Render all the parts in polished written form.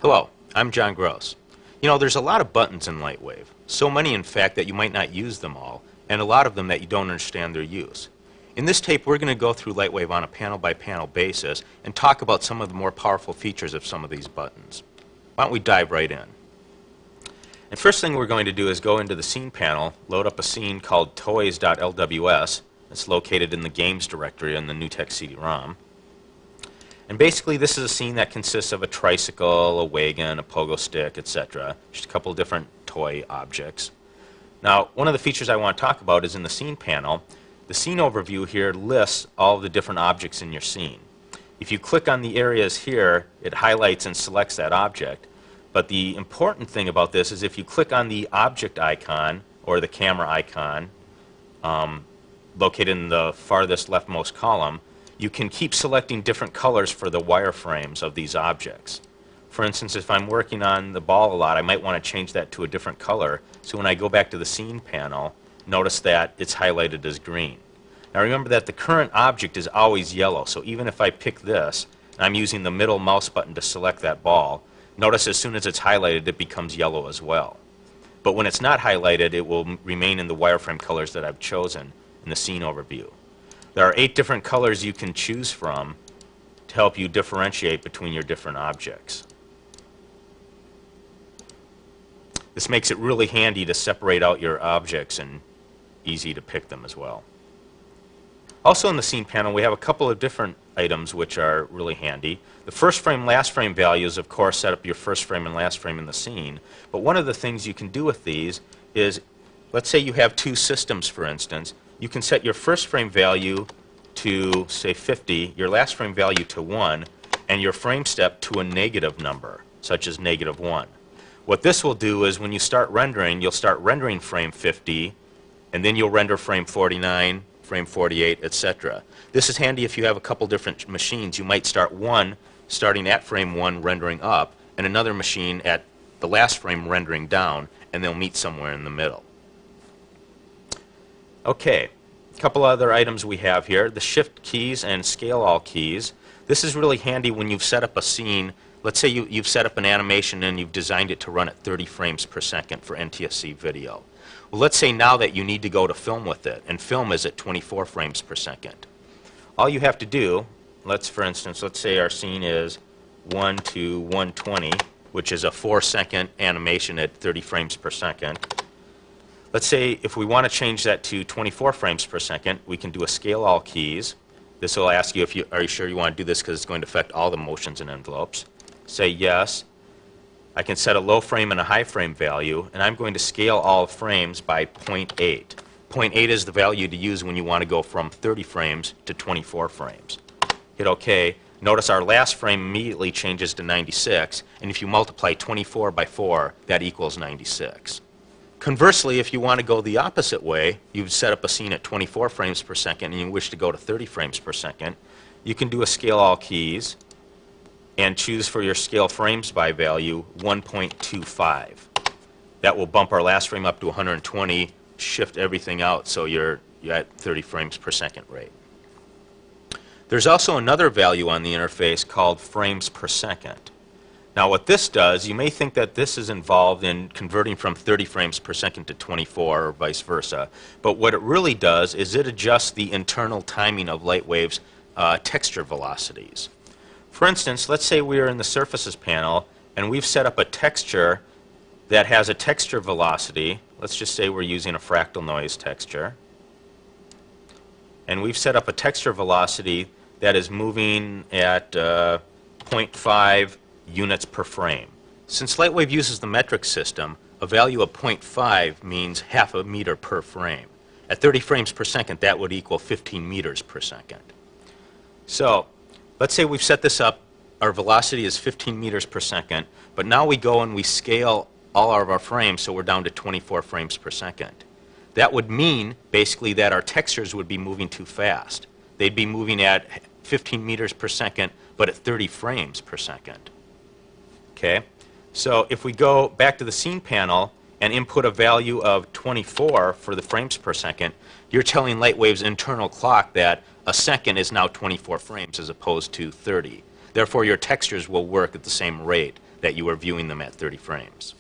Hello, I'm John Gross. You know, there's a lot of buttons in Lightwave. So many, in fact, that you might not use them all, and a lot of them that you don't understand their use. In this tape, we're going to go through Lightwave on a panel-by-panel basis and talk about some of the more powerful features of some of these buttons. Why don't we dive right in? And first thing we're going to do is go into the scene panel, load up a scene called toys.lws. It's located in the games directory in the NewTek CD-ROM. And basically this is a scene that consists of a tricycle, a wagon, a pogo stick, etc. Just a couple of different toy objects. Now, one of the features I want to talk about is in the scene panel. The scene overview here lists all of the different objects in your scene. If you click on the areas here, it highlights and selects that object. But the important thing about this is if you click on the object icon or the camera icon located in the farthest leftmost column, you can keep selecting different colors for the wireframes of these objects. For instance, if I'm working on the ball a lot, I might want to change that to a different color. So when I go back to the scene panel, notice that it's highlighted as green. Now remember that the current object is always yellow. So even if I pick this, and I'm using the middle mouse button to select that ball, notice as soon as it's highlighted, it becomes yellow as well. But when it's not highlighted, it will remain in the wireframe colors that I've chosen in the scene overview. There are 8 different colors you can choose from to help you differentiate between your different objects. This makes it really handy to separate out your objects and easy to pick them as well. Also in the scene panel, we have a couple of different items which are really handy. The first frame, last frame values, of course, set up your first frame and last frame in the scene. But one of the things you can do with these is, let's say you have 2 systems, for instance. You can set your first frame value to, say, 50, your last frame value to 1, and your frame step to a negative number, such as -1. What this will do is when you start rendering, you'll start rendering frame 50, and then you'll render frame 49, frame 48, etc. This is handy if you have a couple different machines. You might start one starting at frame 1 rendering up, and another machine at the last frame rendering down, and they'll meet somewhere in the middle. Okay, a couple other items we have here, the shift keys and scale all keys. This is really handy when you've set up a scene. Let's say you've set up an animation and you've designed it to run at 30 frames per second for NTSC video. Well, let's say now that you need to go to film with it, and film is at 24 frames per second. All you have to do, for instance, let's say our scene is 1 to 120, which is a 4-second animation at 30 frames per second. Let's say if we want to change that to 24 frames per second, we can do a scale all keys. This will ask you are you sure you want to do this because it's going to affect all the motions and envelopes. Say yes. I can set a low frame and a high frame value, and I'm going to scale all frames by 0.8. 0.8 is the value to use when you want to go from 30 frames to 24 frames. Hit OK. Notice our last frame immediately changes to 96, and if you multiply 24 by 4, that equals 96. Conversely, if you want to go the opposite way, you've set up a scene at 24 frames per second and you wish to go to 30 frames per second, you can do a scale all keys and choose for your scale frames by value 1.25. That will bump our last frame up to 120, shift everything out so you're at 30 frames per second rate. There's also another value on the interface called frames per second. Now what this does, you may think that this is involved in converting from 30 frames per second to 24 or vice versa, but what it really does is it adjusts the internal timing of Lightwave's texture velocities. For instance, let's say we're in the surfaces panel and we've set up a texture that has a texture velocity. Let's just say we're using a fractal noise texture. And we've set up a texture velocity that is moving at 0.5 units per frame. Since Lightwave uses the metric system, a value of 0.5 means half a meter per frame. At 30 frames per second, that would equal 15 meters per second. So let's say we've set this up, our velocity is 15 meters per second, but now we go and we scale all of our frames so we're down to 24 frames per second. That would mean basically that our textures would be moving too fast. They'd be moving at 15 meters per second, but at 30 frames per second. Okay, so if we go back to the scene panel and input a value of 24 for the frames per second, you're telling Lightwave's internal clock that a second is now 24 frames as opposed to 30. Therefore, your textures will work at the same rate that you are viewing them at 30 frames.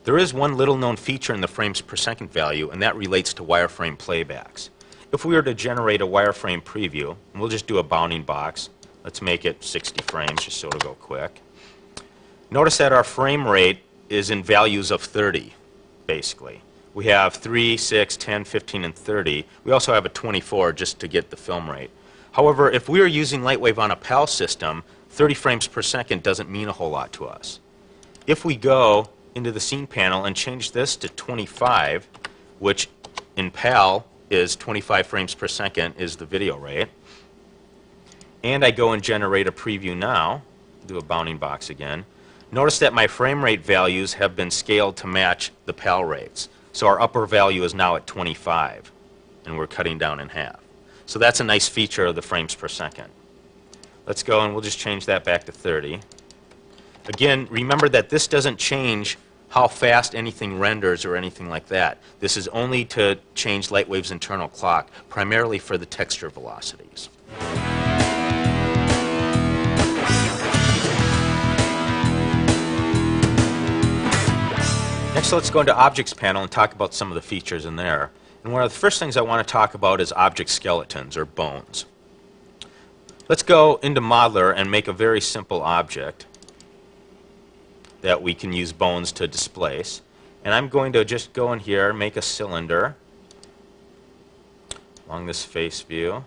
There is one little known feature in the frames per second value, and that relates to wireframe playbacks. If we were to generate a wireframe preview, and we'll just do a bounding box, let's make it 60 frames just so it'll go quick. Notice that our frame rate is in values of 30, basically. We have 3, 6, 10, 15, and 30. We also have a 24 just to get the film rate. However, if we are using Lightwave on a PAL system, 30 frames per second doesn't mean a whole lot to us. If we go into the scene panel and change this to 25, which in PAL is 25 frames per second is the video rate, and I go and generate a preview now, do a bounding box again, notice that my frame rate values have been scaled to match the PAL rates. So our upper value is now at 25, and we're cutting down in half. So that's a nice feature of the frames per second. Let's go and we'll just change that back to 30. Again, remember that this doesn't change how fast anything renders or anything like that. This is only to change Lightwave's internal clock, primarily for the texture velocities. Next, let's go into Objects panel and talk about some of the features in there. And one of the first things I want to talk about is object skeletons, or bones. Let's go into Modeler and make a very simple object that we can use bones to displace. And I'm going to just go in here, make a cylinder along this face view.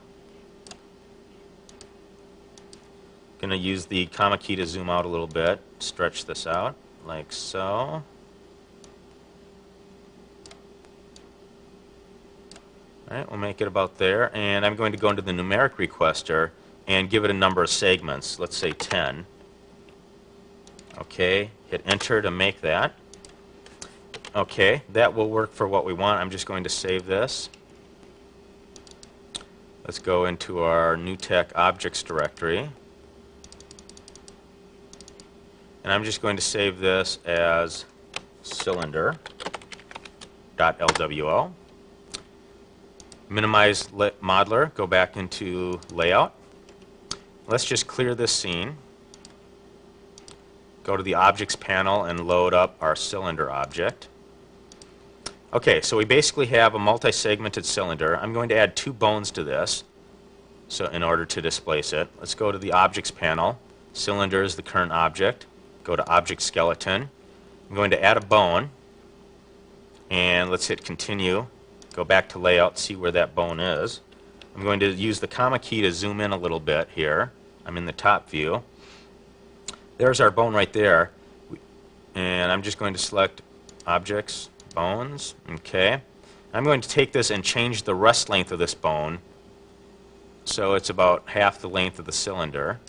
Going to use the comma key to zoom out a little bit, stretch this out like so. Alright, we'll make it about there, and I'm going to go into the numeric requester and give it a number of segments, let's say 10. Okay, hit enter to make that. Okay, that will work for what we want. I'm just going to save this. Let's go into our NewTek objects directory. And I'm just going to save this as cylinder.lwo. Minimize Modeler, go back into Layout. Let's just clear this scene. Go to the Objects panel and load up our cylinder object. Okay, so we basically have a multi-segmented cylinder. I'm going to add 2 bones to this, so in order to displace it. Let's go to the Objects panel. Cylinder is the current object. Go to Object Skeleton. I'm going to add a bone, and let's hit Continue. Go back to Layout, see where that bone is. I'm going to use the comma key to zoom in a little bit here. I'm in the top view. There's our bone right there. And I'm just going to select Objects, Bones. Okay. I'm going to take this and change the rest length of this bone so it's about half the length of the cylinder.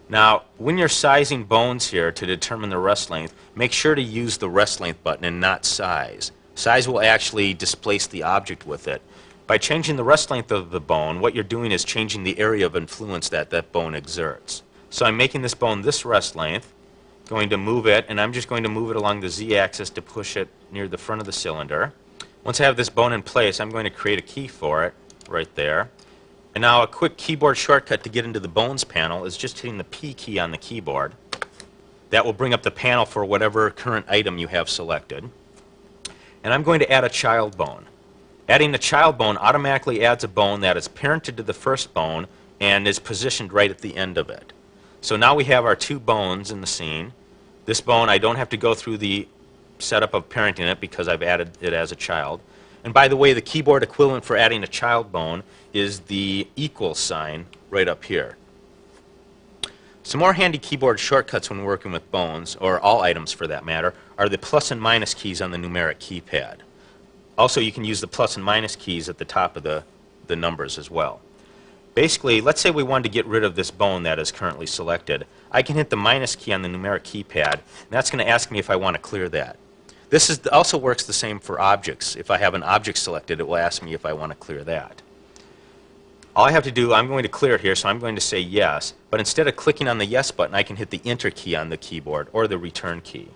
Now, when you're sizing bones here to determine the rest length, make sure to use the rest length button and not size. Size will actually displace the object with it. By changing the rest length of the bone, what you're doing is changing the area of influence that that bone exerts. So I'm making this bone this rest length, going to move it, and I'm just going to move it along the z-axis to push it near the front of the cylinder. Once I have this bone in place, I'm going to create a key for it right there. And now a quick keyboard shortcut to get into the Bones panel is just hitting the P key on the keyboard. That will bring up the panel for whatever current item you have selected. And I'm going to add a child bone. Adding the child bone automatically adds a bone that is parented to the first bone and is positioned right at the end of it. So now we have our 2 bones in the scene. This bone, I don't have to go through the setup of parenting it because I've added it as a child. And by the way, the keyboard equivalent for adding a child bone is the equal sign right up here. Some more handy keyboard shortcuts when working with bones, or all items for that matter, are the plus and minus keys on the numeric keypad. Also, you can use the plus and minus keys at the top of the numbers as well. Basically, let's say we wanted to get rid of this bone that is currently selected. I can hit the minus key on the numeric keypad, and that's going to ask me if I want to clear that. This also works the same for objects. If I have an object selected, it will ask me if I want to clear that. All I have to do, I'm going to clear it here, so I'm going to say yes. But instead of clicking on the yes button, I can hit the enter key on the keyboard or the return key.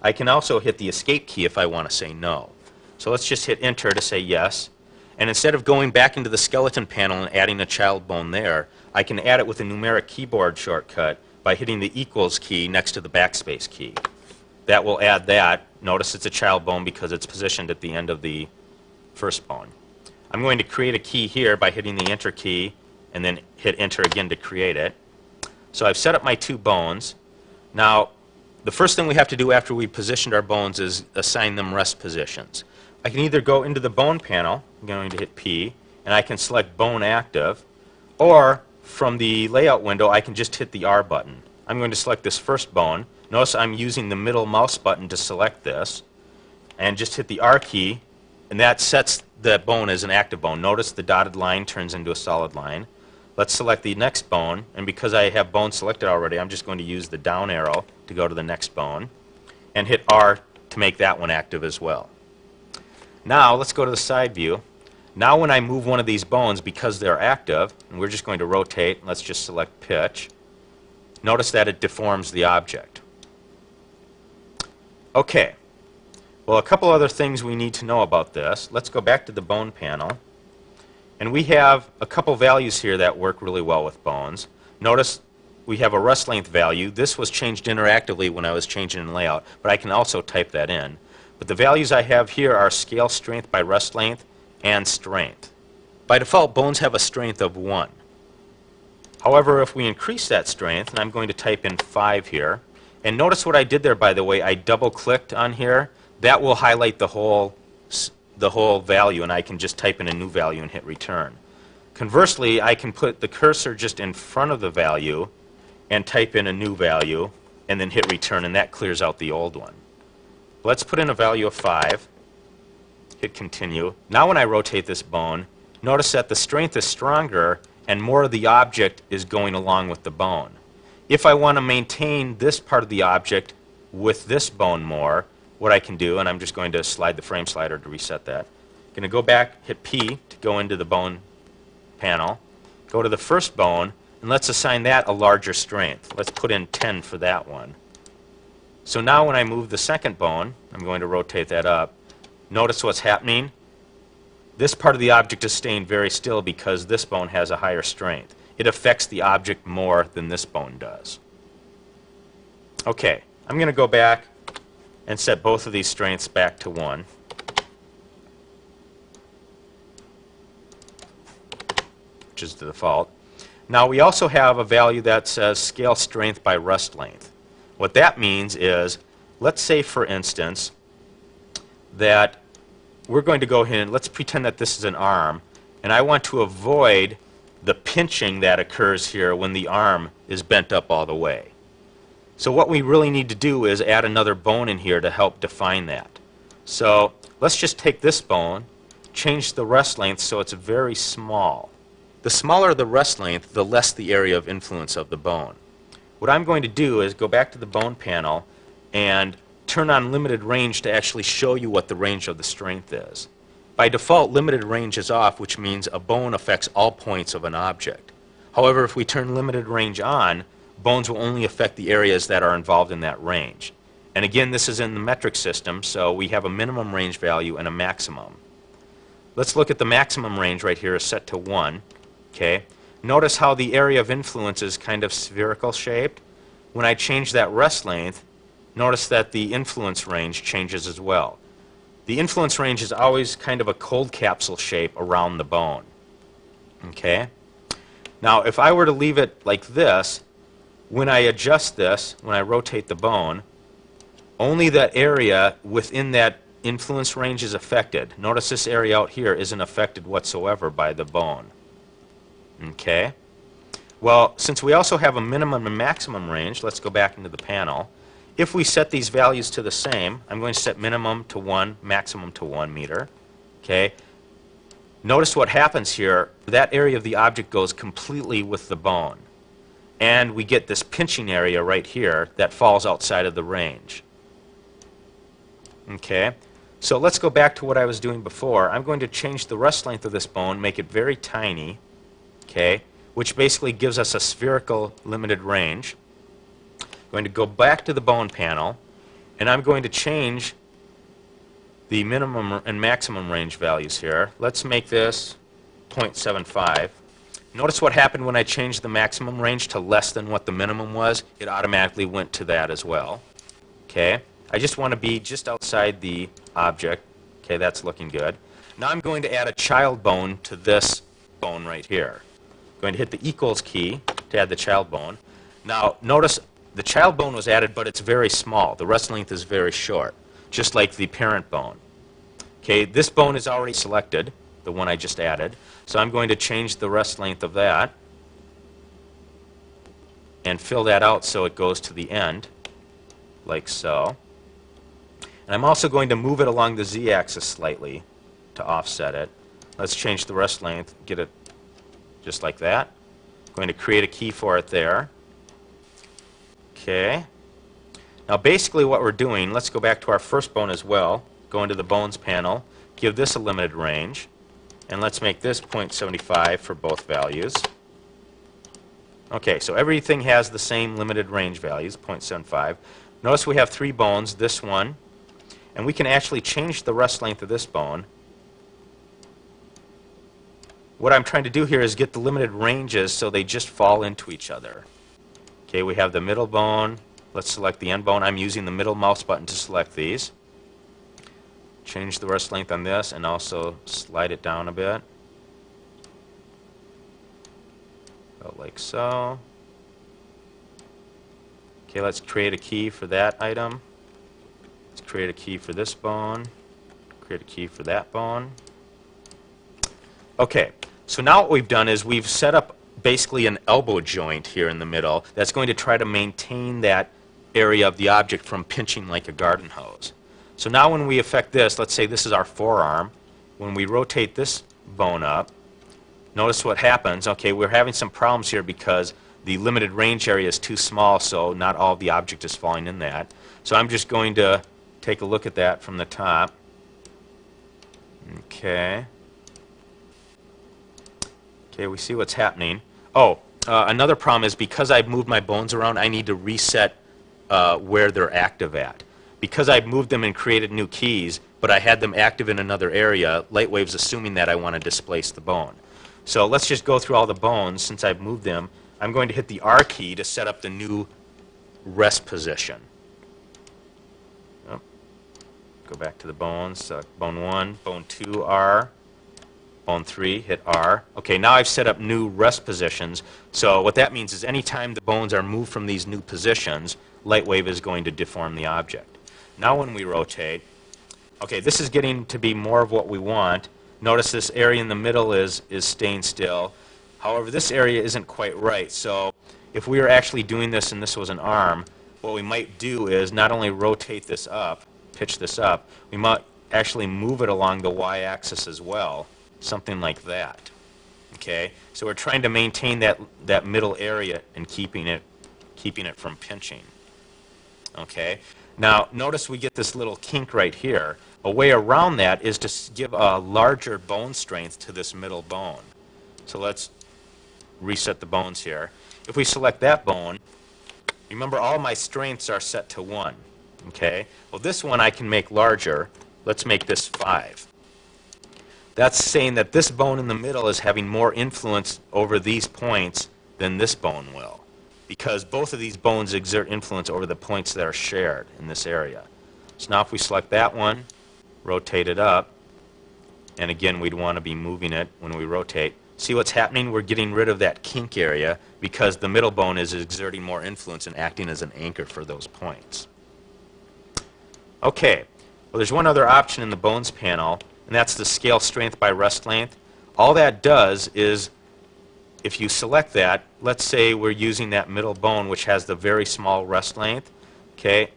I can also hit the escape key if I want to say no. So let's just hit enter to say yes. And instead of going back into the skeleton panel and adding a child bone there, I can add it with a numeric keyboard shortcut by hitting the equals key next to the backspace key. That will add that. Notice it's a child bone because it's positioned at the end of the first bone. I'm going to create a key here by hitting the enter key and then hit enter again to create it. So I've set up my two bones. Now, the first thing we have to do after we've positioned our bones is assign them rest positions. I can either go into the bone panel, I'm going to hit P, and I can select bone active, or from the layout window I can just hit the R button. I'm going to select this first bone. Notice I'm using the middle mouse button to select this, and just hit the R key, and that sets that bone as an active bone. Notice the dotted line turns into a solid line. Let's select the next bone, and because I have bone selected already, I'm just going to use the down arrow to go to the next bone, and hit R to make that one active as well. Now let's go to the side view. Now when I move one of these bones, because they're active, and we're just going to rotate, let's just select pitch, notice that it deforms the object. Okay, well, a couple other things we need to know about this. Let's go back to the bone panel, and we have a couple values here that work really well with bones. Notice we have a rest length value. This was changed interactively when I was changing in layout, but I can also type that in. But the values I have here are scale strength by rest length and strength. By default, bones have a strength of 1. However, if we increase that strength, and I'm going to type in 5 here, and notice what I did there, by the way, I double-clicked on here. That will highlight the whole value, and I can just type in a new value and hit return. Conversely, I can put the cursor just in front of the value and type in a new value and then hit return, and that clears out the old one. Let's put in a value of 5, hit continue. Now when I rotate this bone, notice that the strength is stronger and more of the object is going along with the bone. If I want to maintain this part of the object with this bone more, what I can do, and I'm just going to slide the frame slider to reset that, I'm going to go back, hit P to go into the bone panel, go to the first bone, and let's assign that a larger strength. Let's put in 10 for that one. So now when I move the second bone, I'm going to rotate that up. Notice what's happening. This part of the object is staying very still because this bone has a higher strength. It affects the object more than this bone does. Okay, I'm going to go back and set both of these strengths back to 1. Which is the default. Now we also have a value that says scale strength by rest length. What that means is, let's say for instance that we're going to go ahead and let's pretend that this is an arm, and I want to avoid the pinching that occurs here when the arm is bent up all the way. So what we really need to do is add another bone in here to help define that. So let's just take this bone, change the rest length so it's very small. The smaller the rest length, the less the area of influence of the bone. What I'm going to do is go back to the bone panel and turn on limited range to actually show you what the range of the strength is. By default, limited range is off, which means a bone affects all points of an object. However, if we turn limited range on, bones will only affect the areas that are involved in that range. And again, this is in the metric system, so we have a minimum range value and a maximum. Let's look at the maximum range right here is set to 1. Okay. Notice how the area of influence is kind of spherical shaped. When I change that rest length, notice that the influence range changes as well. The influence range is always kind of a cold capsule shape around the bone. Okay? Now, if I were to leave it like this, when I adjust this, when I rotate the bone, only that area within that influence range is affected. Notice this area out here isn't affected whatsoever by the bone. Okay? Well, since we also have a minimum and maximum range, let's go back into the panel. If we set these values to the same, I'm going to set minimum to 1, maximum to 1 meter. Okay? Notice what happens here. That area of the object goes completely with the bone. And we get this pinching area right here that falls outside of the range. Okay? So let's go back to what I was doing before. I'm going to change the rest length of this bone, make it very tiny, okay, which basically gives us a spherical limited range. I'm going to go back to the bone panel, and I'm going to change the minimum and maximum range values here. Let's make this 0.75. Notice what happened when I changed the maximum range to less than what the minimum was. It automatically went to that as well. Okay, I just want to be just outside the object. Okay, that's looking good. Now I'm going to add a child bone to this bone right here. I'm going to hit the equals key to add the child bone. Now notice the child bone was added, but it's very small. The rest length is very short, just like the parent bone. Okay, this bone is already selected, the one I just added. So I'm going to change the rest length of that and fill that out so it goes to the end, like so. And I'm also going to move it along the z-axis slightly to offset it. Let's change the rest length, get it just like that. I'm going to create a key for it there. Okay. Now basically what we're doing, let's go back to our first bone as well. Go into the bones panel, give this a limited range, and let's make this 0.75 for both values. Okay, so everything has the same limited range values, 0.75. Notice we have 3 bones, this one, and we can actually change the rest length of this bone. What I'm trying to do here is get the limited ranges so they just fall into each other. Okay, we have the middle bone. Let's select the end bone. I'm using the middle mouse button to select these. Change the rest length on this and also slide it down a bit. About like so. Okay, let's create a key for that item. Let's create a key for this bone. Create a key for that bone. Okay, so now what we've done is we've set up basically an elbow joint here in the middle that's going to try to maintain that area of the object from pinching like a garden hose. So now when we affect this, let's say this is our forearm, when we rotate this bone up, notice what happens. Okay, we're having some problems here because the limited range area is too small, so not all of the object is falling in that. So I'm just going to take a look at that from the top. Okay. Okay, we see what's happening. Oh, another problem is because I've moved my bones around, I need to reset where they're active at. Because I've moved them and created new keys, but I had them active in another area, Lightwave's assuming that I want to displace the bone. So let's just go through all the bones. Since I've moved them, I'm going to hit the R key to set up the new rest position. Oh, go back to the bones. Bone 1, bone 2, R. Bone 3, hit R. Okay, now I've set up new rest positions. So what that means is anytime the bones are moved from these new positions, Lightwave is going to deform the object. Now when we rotate, okay, this is getting to be more of what we want. Notice this area in the middle is staying still. However, this area isn't quite right. So if we were actually doing this and this was an arm, what we might do is not only rotate this up, pitch this up, we might actually move it along the y-axis as well, something like that. Okay, so we're trying to maintain that middle area and keeping it from pinching. Okay. Now, notice we get this little kink right here. A way around that is to give a larger bone strength to this middle bone. So let's reset the bones here. If we select that bone, remember all my strengths are set to 1. Okay? Well, this one I can make larger. Let's make this 5. That's saying that this bone in the middle is having more influence over these points than this bone will, because both of these bones exert influence over the points that are shared in this area. So now if we select that one, rotate it up, and again we'd want to be moving it when we rotate. See what's happening? We're getting rid of that kink area because the middle bone is exerting more influence and acting as an anchor for those points. Okay, well there's one other option in the bones panel, and that's the scale strength by rest length. All that does is, if you select that, let's say we're using that middle bone which has the very small rest length, okay,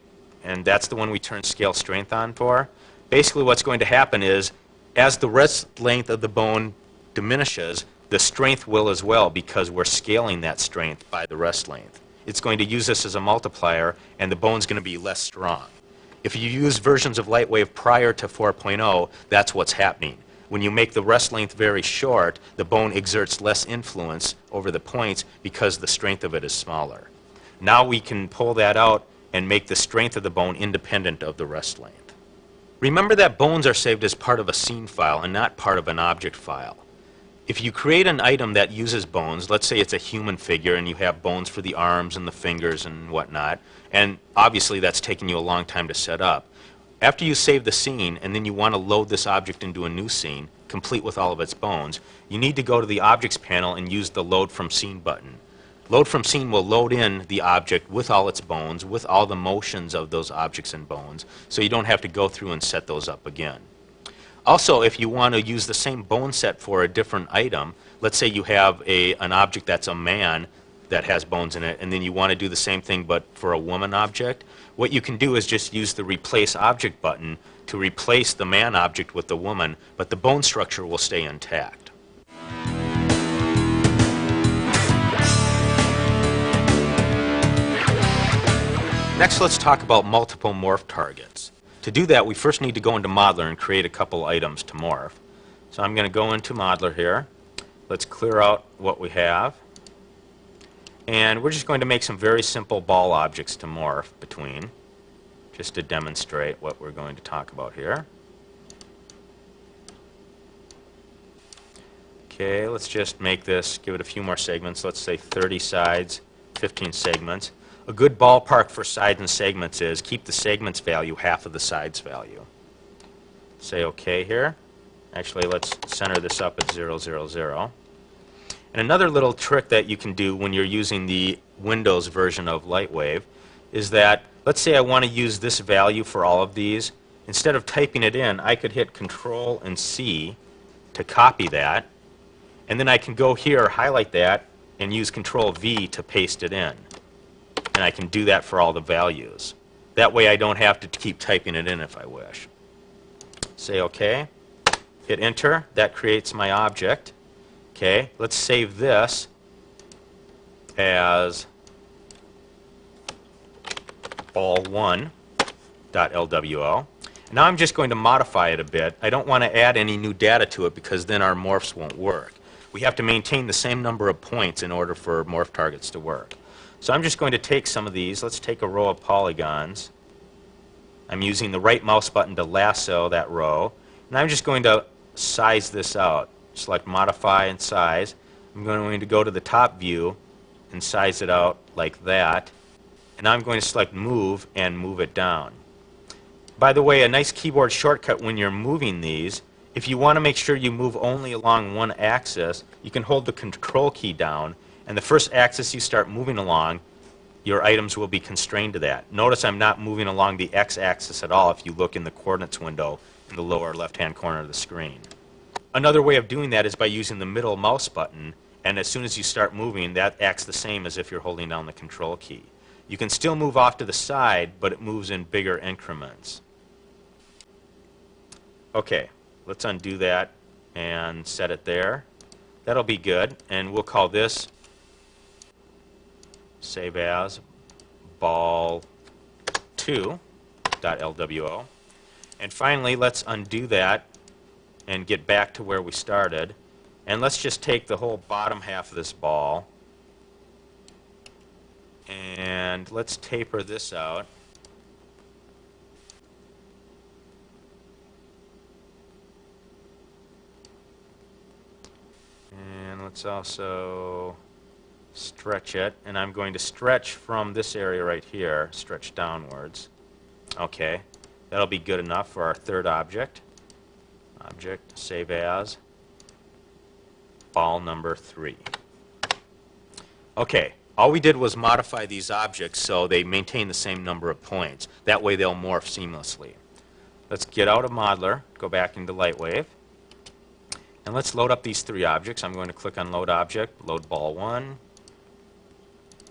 and that's the one we turn scale strength on for. Basically what's going to happen is, as the rest length of the bone diminishes, the strength will as well, because we're scaling that strength by the rest length. It's going to use this as a multiplier, and the bone's going to be less strong. If you use versions of Lightwave prior to 4.0, that's what's happening. When you make the rest length very short, the bone exerts less influence over the points because the strength of it is smaller. Now we can pull that out and make the strength of the bone independent of the rest length. Remember that bones are saved as part of a scene file and not part of an object file. If you create an item that uses bones, let's say it's a human figure and you have bones for the arms and the fingers and whatnot, and obviously that's taken you a long time to set up. After you save the scene and then you want to load this object into a new scene, complete with all of its bones, you need to go to the Objects panel and use the Load from Scene button. Load from Scene will load in the object with all its bones, with all the motions of those objects and bones, so you don't have to go through and set those up again. Also, if you want to use the same bone set for a different item, let's say you have an object that's a man that has bones in it, and then you want to do the same thing but for a woman object, what you can do is just use the Replace Object button to replace the man object with the woman, but the bone structure will stay intact. Next, let's talk about multiple morph targets. To do that, we first need to go into Modeler and create a couple items to morph. So I'm going to go into Modeler here. Let's clear out what we have. And we're just going to make some very simple ball objects to morph between, just to demonstrate what we're going to talk about here. Okay, let's just make this, give it a few more segments. Let's say 30 sides, 15 segments. A good ballpark for sides and segments is keep the segments value half of the sides value. Say OK here. Actually, let's center this up at 0, 0, 0. And another little trick that you can do when you're using the Windows version of Lightwave is that, let's say I want to use this value for all of these. Instead of typing it in, I could hit Control and C to copy that. And then I can go here, highlight that, and use Control V to paste it in. And I can do that for all the values. That way I don't have to keep typing it in if I wish. Say OK. Hit Enter. That creates my object. Okay, let's save this as ball1.lwo. Now I'm just going to modify it a bit. I don't want to add any new data to it because then our morphs won't work. We have to maintain the same number of points in order for morph targets to work. So I'm just going to take some of these. Let's take a row of polygons. I'm using the right mouse button to lasso that row. And I'm just going to size this out. Select Modify and Size. I'm going to go to the top view and size it out like that. And I'm going to select Move and move it down. By the way, a nice keyboard shortcut when you're moving these, if you want to make sure you move only along one axis, you can hold the Control key down, and the first axis you start moving along, your items will be constrained to that. Notice I'm not moving along the x-axis at all if you look in the coordinates window in the lower left-hand corner of the screen. Another way of doing that is by using the middle mouse button, and as soon as you start moving, that acts the same as if you're holding down the Control key. You can still move off to the side, but it moves in bigger increments. Okay, let's undo that and set it there. That'll be good, and we'll call this save as ball2.lwo. And finally, let's undo that and get back to where we started. And let's just take the whole bottom half of this ball and let's taper this out. And let's also stretch it. And I'm going to stretch from this area right here, stretch downwards. Okay, that'll be good enough for our third object. Object, save as, ball number 3. Okay, all we did was modify these objects so they maintain the same number of points. That way they'll morph seamlessly. Let's get out of Modeler, go back into Lightwave, and let's load up these 3 objects. I'm going to click on Load Object, load ball 1,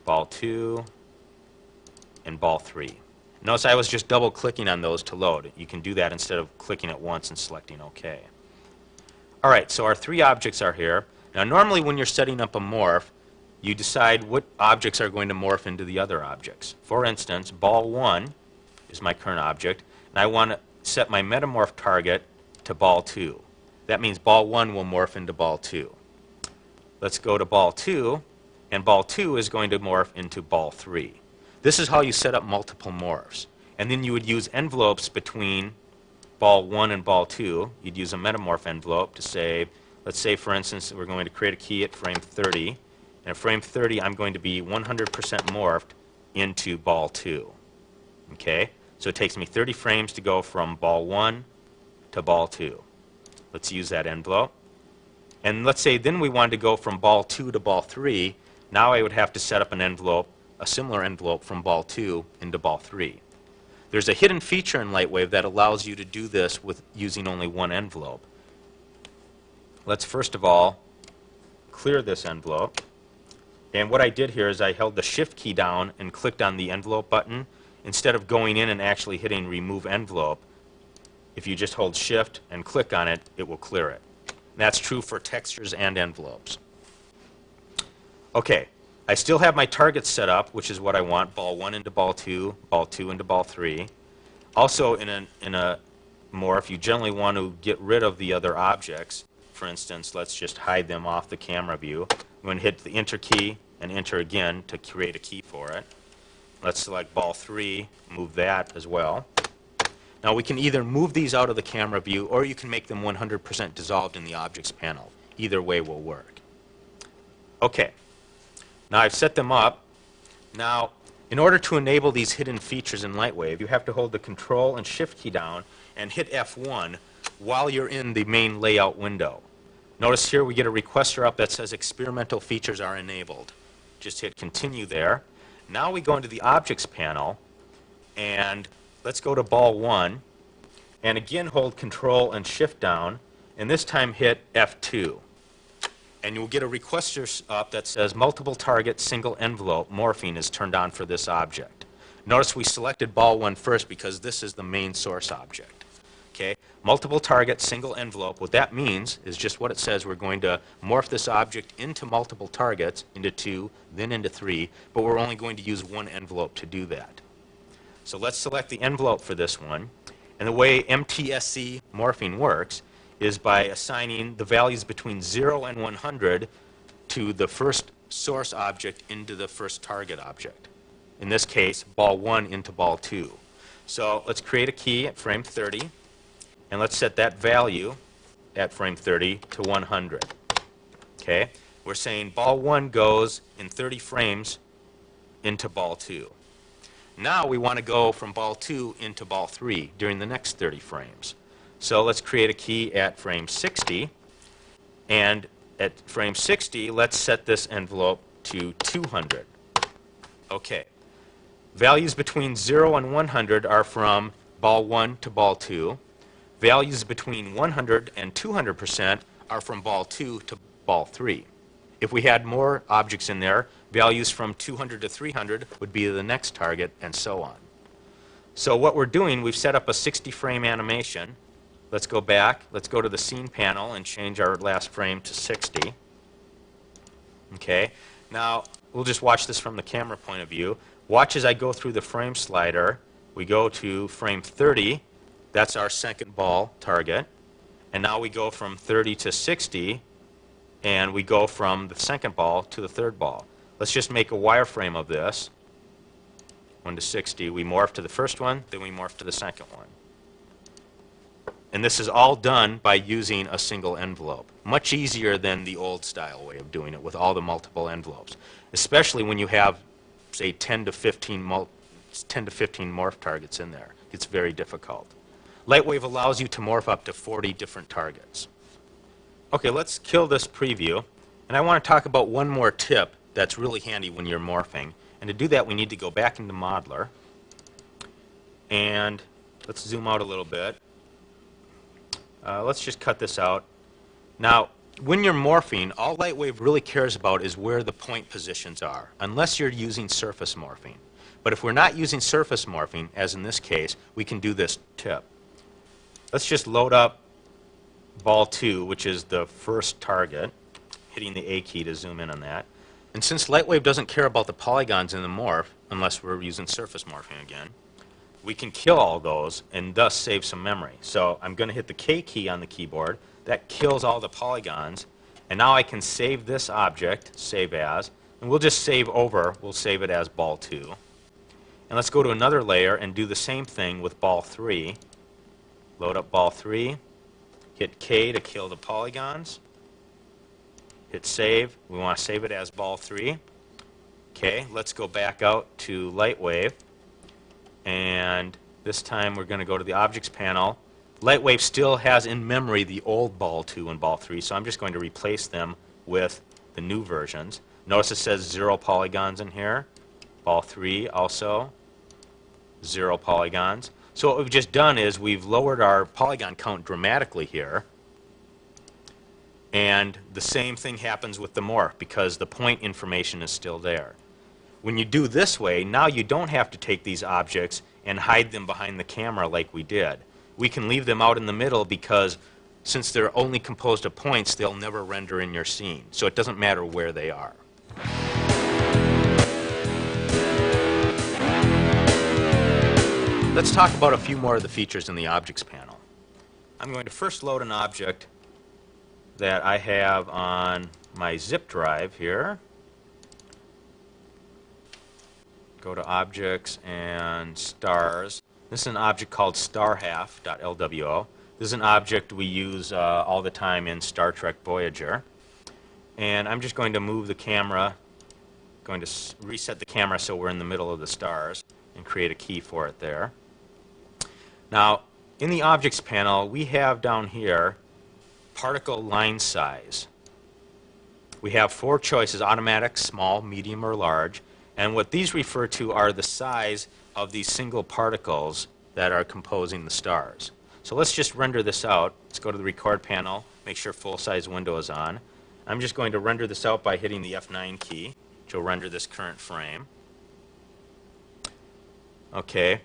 ball 2, and ball 3. Notice I was just double clicking on those to load. You can do that instead of clicking it once and selecting OK. Alright, so our 3 objects are here. Now normally when you're setting up a morph, you decide what objects are going to morph into the other objects. For instance, ball 1 is my current object, and I want to set my metamorph target to ball 2. That means ball 1 will morph into ball 2. Let's go to ball 2, and ball 2 is going to morph into ball 3. This is how you set up multiple morphs. And then you would use envelopes between ball 1 and ball 2. You'd use a metamorph envelope to say, Let's say, for instance, we're going to create a key at frame 30. And at frame 30, I'm going to be 100% morphed into ball 2. Okay? So it takes me 30 frames to go from ball 1 to ball 2. Let's use that envelope. And let's say then we wanted to go from ball 2 to ball 3. Now I would have to set up an envelope, a similar envelope from ball 2 into ball 3. There's a hidden feature in Lightwave that allows you to do this with using only one envelope. Let's first of all clear this envelope. And what I did here is I held the Shift key down and clicked on the envelope button. Instead of going in and actually hitting remove envelope, if you just hold Shift and click on it, it will clear it. And that's true for textures and envelopes. Okay, I still have my targets set up, which is what I want, ball 1 into ball 2 into ball 3. Also in a morph, you generally want to get rid of the other objects. For instance, let's just hide them off the camera view. I'm going to hit the Enter key and enter again to create a key for it. Let's select ball 3, move that as well. Now we can either move these out of the camera view or you can make them 100% dissolved in the objects panel. Either way will work. Okay, now I've set them up. Now in order to enable these hidden features in Lightwave, you have to hold the Control and Shift key down and hit F1 while you're in the main layout window. Notice here we get a requester up that says experimental features are enabled. Just hit continue there. Now we go into the objects panel and let's go to ball 1 and again hold Control and Shift down and this time hit F2. And you'll get a requester up that says multiple target single envelope morphing is turned on for this object. Notice we selected ball 1 first because this is the main source object. Okay, multiple target, single envelope. What that means is just what it says. We're going to morph this object into multiple targets, into 2, then into 3, but we're only going to use one envelope to do that. So let's select the envelope for this one. And the way MTSC morphing works is by assigning the values between 0 and 100 to the first source object into the first target object. In this case, ball 1 into ball 2. So let's create a key at frame 30. And let's set that value at frame 30 to 100. Okay? We're saying ball 1 goes in 30 frames into ball 2. Now we want to go from ball 2 into ball 3 during the next 30 frames. So let's create a key at frame 60. And at frame 60, let's set this envelope to 200. Okay. Values between 0 and 100 are from ball 1 to ball 2. Values between 100 and 200% are from ball 2 to ball 3. If we had more objects in there, values from 200 to 300 would be the next target, and so on. So what we're doing, we've set up a 60-frame animation. Let's go back. Let's go to the scene panel and change our last frame to 60. Okay. Now, we'll just watch this from the camera point of view. Watch as I go through the frame slider. We go to frame 30. That's our second ball target. And now we go from 30 to 60, and we go from the second ball to the third ball. Let's just make a wireframe of this. 1 to 60. We morph to the first one, then we morph to the second one. And this is all done by using a single envelope. Much easier than the old style way of doing it with all the multiple envelopes. Especially when you have, say, 10 to 15 morph targets in there. It's very difficult. Lightwave allows you to morph up to 40 different targets. Okay, let's kill this preview. And I want to talk about one more tip that's really handy when you're morphing. And to do that, we need to go back into Modeler. And let's zoom out a little bit. Let's just cut this out. Now, when you're morphing, all Lightwave really cares about is where the point positions are, unless you're using surface morphing. But if we're not using surface morphing, as in this case, we can do this tip. Let's just load up ball 2, which is the first target, hitting the A key to zoom in on that. And since Lightwave doesn't care about the polygons in the morph, unless we're using surface morphing again, we can kill all those and thus save some memory. So I'm going to hit the K key on the keyboard. That kills all the polygons. And now I can save this object, save as, and we'll just save over. We'll save it as ball 2. And let's go to another layer and do the same thing with ball 3. Load up ball 3, hit K to kill the polygons, Hit save. We want to save it as ball 3. Okay, let's go back out to Lightwave, and this time we're going to go to the Objects panel. Lightwave still has in memory the old ball 2 and ball 3, so I'm just going to replace them with the new versions. Notice it says 0 polygons in here. Ball 3 also 0 polygons. So what we've just done is we've lowered our polygon count dramatically here. And the same thing happens with the morph because the point information is still there. When you do this way, now you don't have to take these objects and hide them behind the camera like we did. We can leave them out in the middle because since they're only composed of points, they'll never render in your scene. So it doesn't matter where they are. Let's talk about a few more of the features in the Objects panel. I'm going to first load an object that I have on my zip drive here. Go to Objects and Stars. This is an object called starhalf.lwo. This is an object we use all the time in Star Trek Voyager. And I'm just going to move the camera, going to reset the camera so we're in the middle of the stars and create a key for it there. Now, in the Objects panel, we have down here particle line size. We have 4 choices: automatic, small, medium, or large. And what these refer to are the size of these single particles that are composing the stars. So let's just render this out. Let's go to the Record panel, make sure full-size window is on. I'm just going to render this out by hitting the F9 key, which will render this current frame. Okay,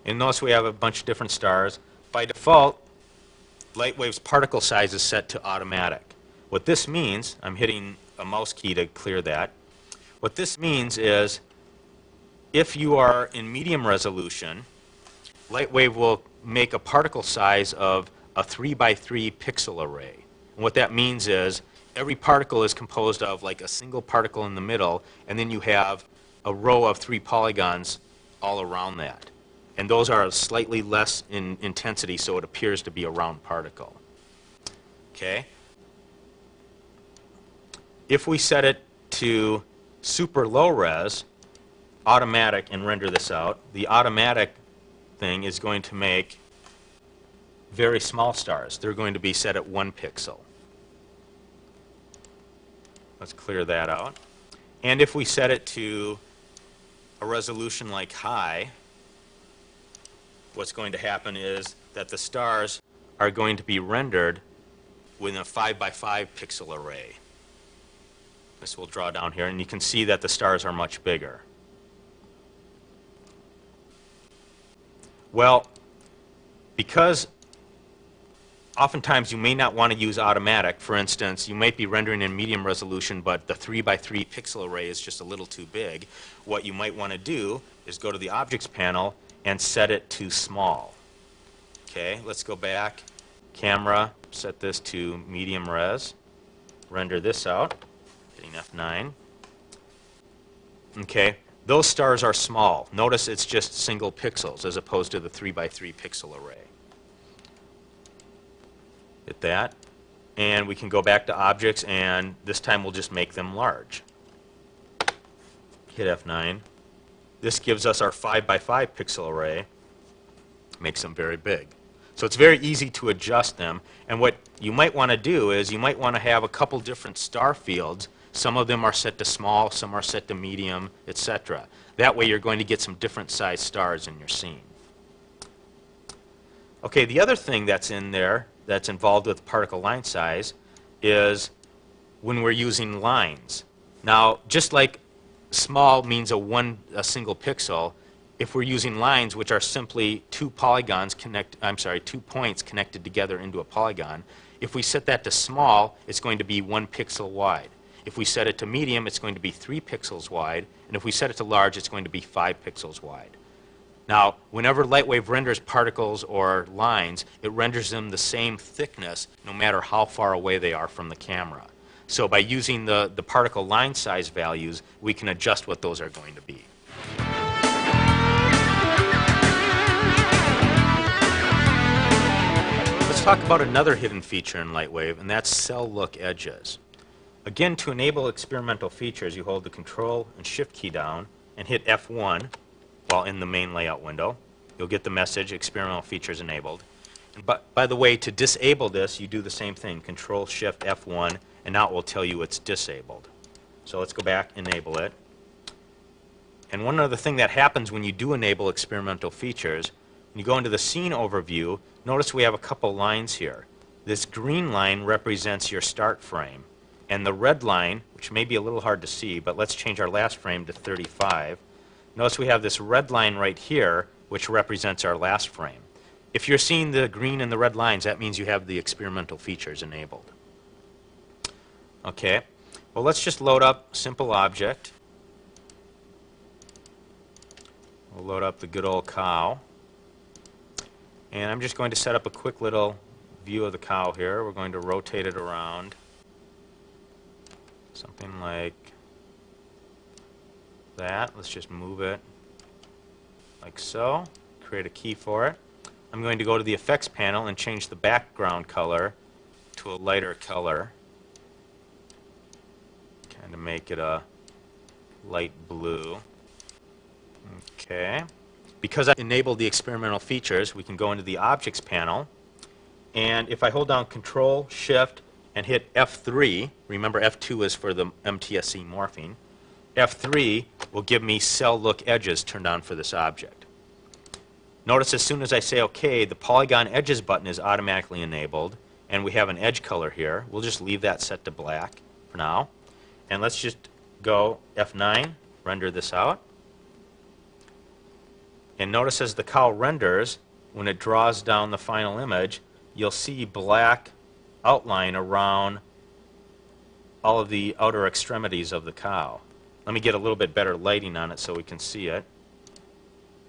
and notice we have a bunch of different stars. By default, Lightwave's particle size is set to automatic. What this means, I'm hitting a mouse key to clear that. What this means is if you are in medium resolution, Lightwave will make a particle size of a 3 by 3 pixel array. And what that means is every particle is composed of like a single particle in the middle, and then you have a row of 3 polygons all around that. And those are slightly less in intensity, so it appears to be a round particle. Okay? If we set it to super low res, automatic, and render this out, the automatic thing is going to make very small stars. They're going to be set at 1 pixel. Let's clear that out. And if we set it to a resolution like high, what's going to happen is that the stars are going to be rendered within a 5 by 5 pixel array. This will draw down here, and you can see that the stars are much bigger. Well, because oftentimes you may not want to use automatic. For instance, you might be rendering in medium resolution, but the 3 by 3 pixel array is just a little too big. What you might want to do is go to the Objects panel and set it to small. Okay, let's go back. Camera, set this to medium res. Render this out. Hitting F9. Okay, those stars are small. Notice it's just single pixels as opposed to the 3 by 3 pixel array. Hit that. And we can go back to Objects, and this time we'll just make them large. Hit F9. This gives us our 5 by 5 pixel array. Makes them very big. So it's very easy to adjust them. And what you might want to do is you might want to have a couple different star fields. Some of them are set to small, some are set to medium, etc. That way you're going to get some different sized stars in your scene. Okay, the other thing that's in there that's involved with particle line size is when we're using lines. Now, just like small means a single pixel, if we're using lines which are simply 2 points connected together into a polygon, if we set that to small, it's going to be 1 pixel wide. If we set it to medium, it's going to be 3 pixels wide, and if we set it to large, it's going to be 5 pixels wide. Now, whenever Lightwave renders particles or lines, it renders them the same thickness no matter how far away they are from the camera. So by using the particle line size values, we can adjust what those are going to be. Let's talk about another hidden feature in Lightwave, and that's cell look edges. Again, to enable experimental features, you hold the Control and Shift key down and hit F1 while in the main layout window. You'll get the message, experimental features enabled. And by the way, to disable this, you do the same thing, Control Shift F1, and now it will tell you it's disabled. So let's go back, enable it. And one other thing that happens when you do enable experimental features, when you go into the scene overview, notice we have a couple lines here. This green line represents your start frame. And the red line, which may be a little hard to see, but let's change our last frame to 35. Notice we have this red line right here, which represents our last frame. If you're seeing the green and the red lines, that means you have the experimental features enabled. Okay, well, let's just load up simple object. We'll load up the good old cow. And I'm just going to set up a quick little view of the cow here. We're going to rotate it around. Something like that. Let's just move it like so. Create a key for it. I'm going to go to the effects panel and change the background color to a lighter color. Kind of make it a light blue. Okay. Because I enabled the experimental features, we can go into the Objects panel, and if I hold down Control, Shift, and hit F3, remember F2 is for the MTSC morphing, F3 will give me cell look edges turned on for this object. Notice as soon as I say OK, the Polygon Edges button is automatically enabled, and we have an edge color here. We'll just leave that set to black for now. And let's just go F9, render this out. And notice as the cow renders, when it draws down the final image, you'll see black outline around all of the outer extremities of the cow. Let me get a little bit better lighting on it so we can see it.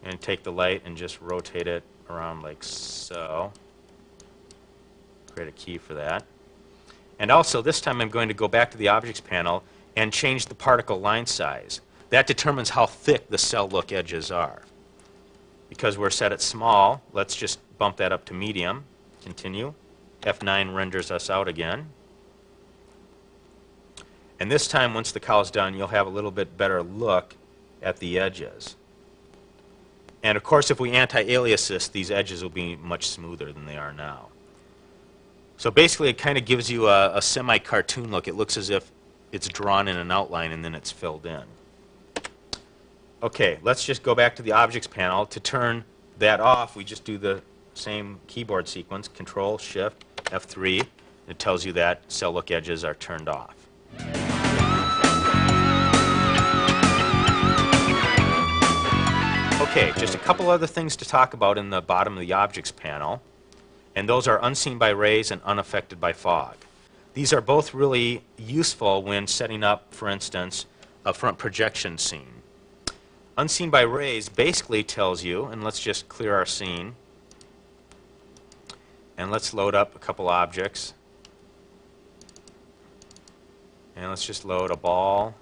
And take the light and just rotate it around like so. Create a key for that. And also, this time I'm going to go back to the Objects panel and change the particle line size. That determines how thick the cell look edges are. Because we're set at small, let's just bump that up to medium. Continue. F9 renders us out again. And this time, once the cow's done, you'll have a little bit better look at the edges. And of course, if we anti-alias this, these edges will be much smoother than they are now. So basically, it kind of gives you a semi-cartoon look. It looks as if it's drawn in an outline and then it's filled in. Okay, let's just go back to the Objects panel. To turn that off, we just do the same keyboard sequence, Control, Shift, F3. It tells you that cell look edges are turned off. Okay, just a couple other things to talk about in the bottom of the Objects panel, and those are unseen by rays and unaffected by fog. These are both really useful when setting up, for instance, a front projection scene. Unseen by rays basically tells you, and let's just clear our scene, and let's load up a couple objects. And let's just load a ball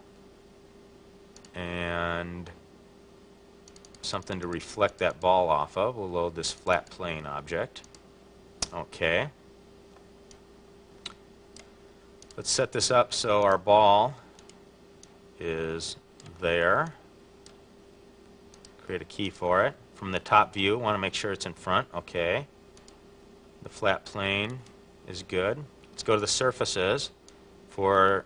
and something to reflect that ball off of. We'll load this flat plane object. Okay. Let's set this up so our ball is there. Create a key for it. From the top view, want to make sure it's in front. Okay. The flat plane is good. Let's go to the surfaces. For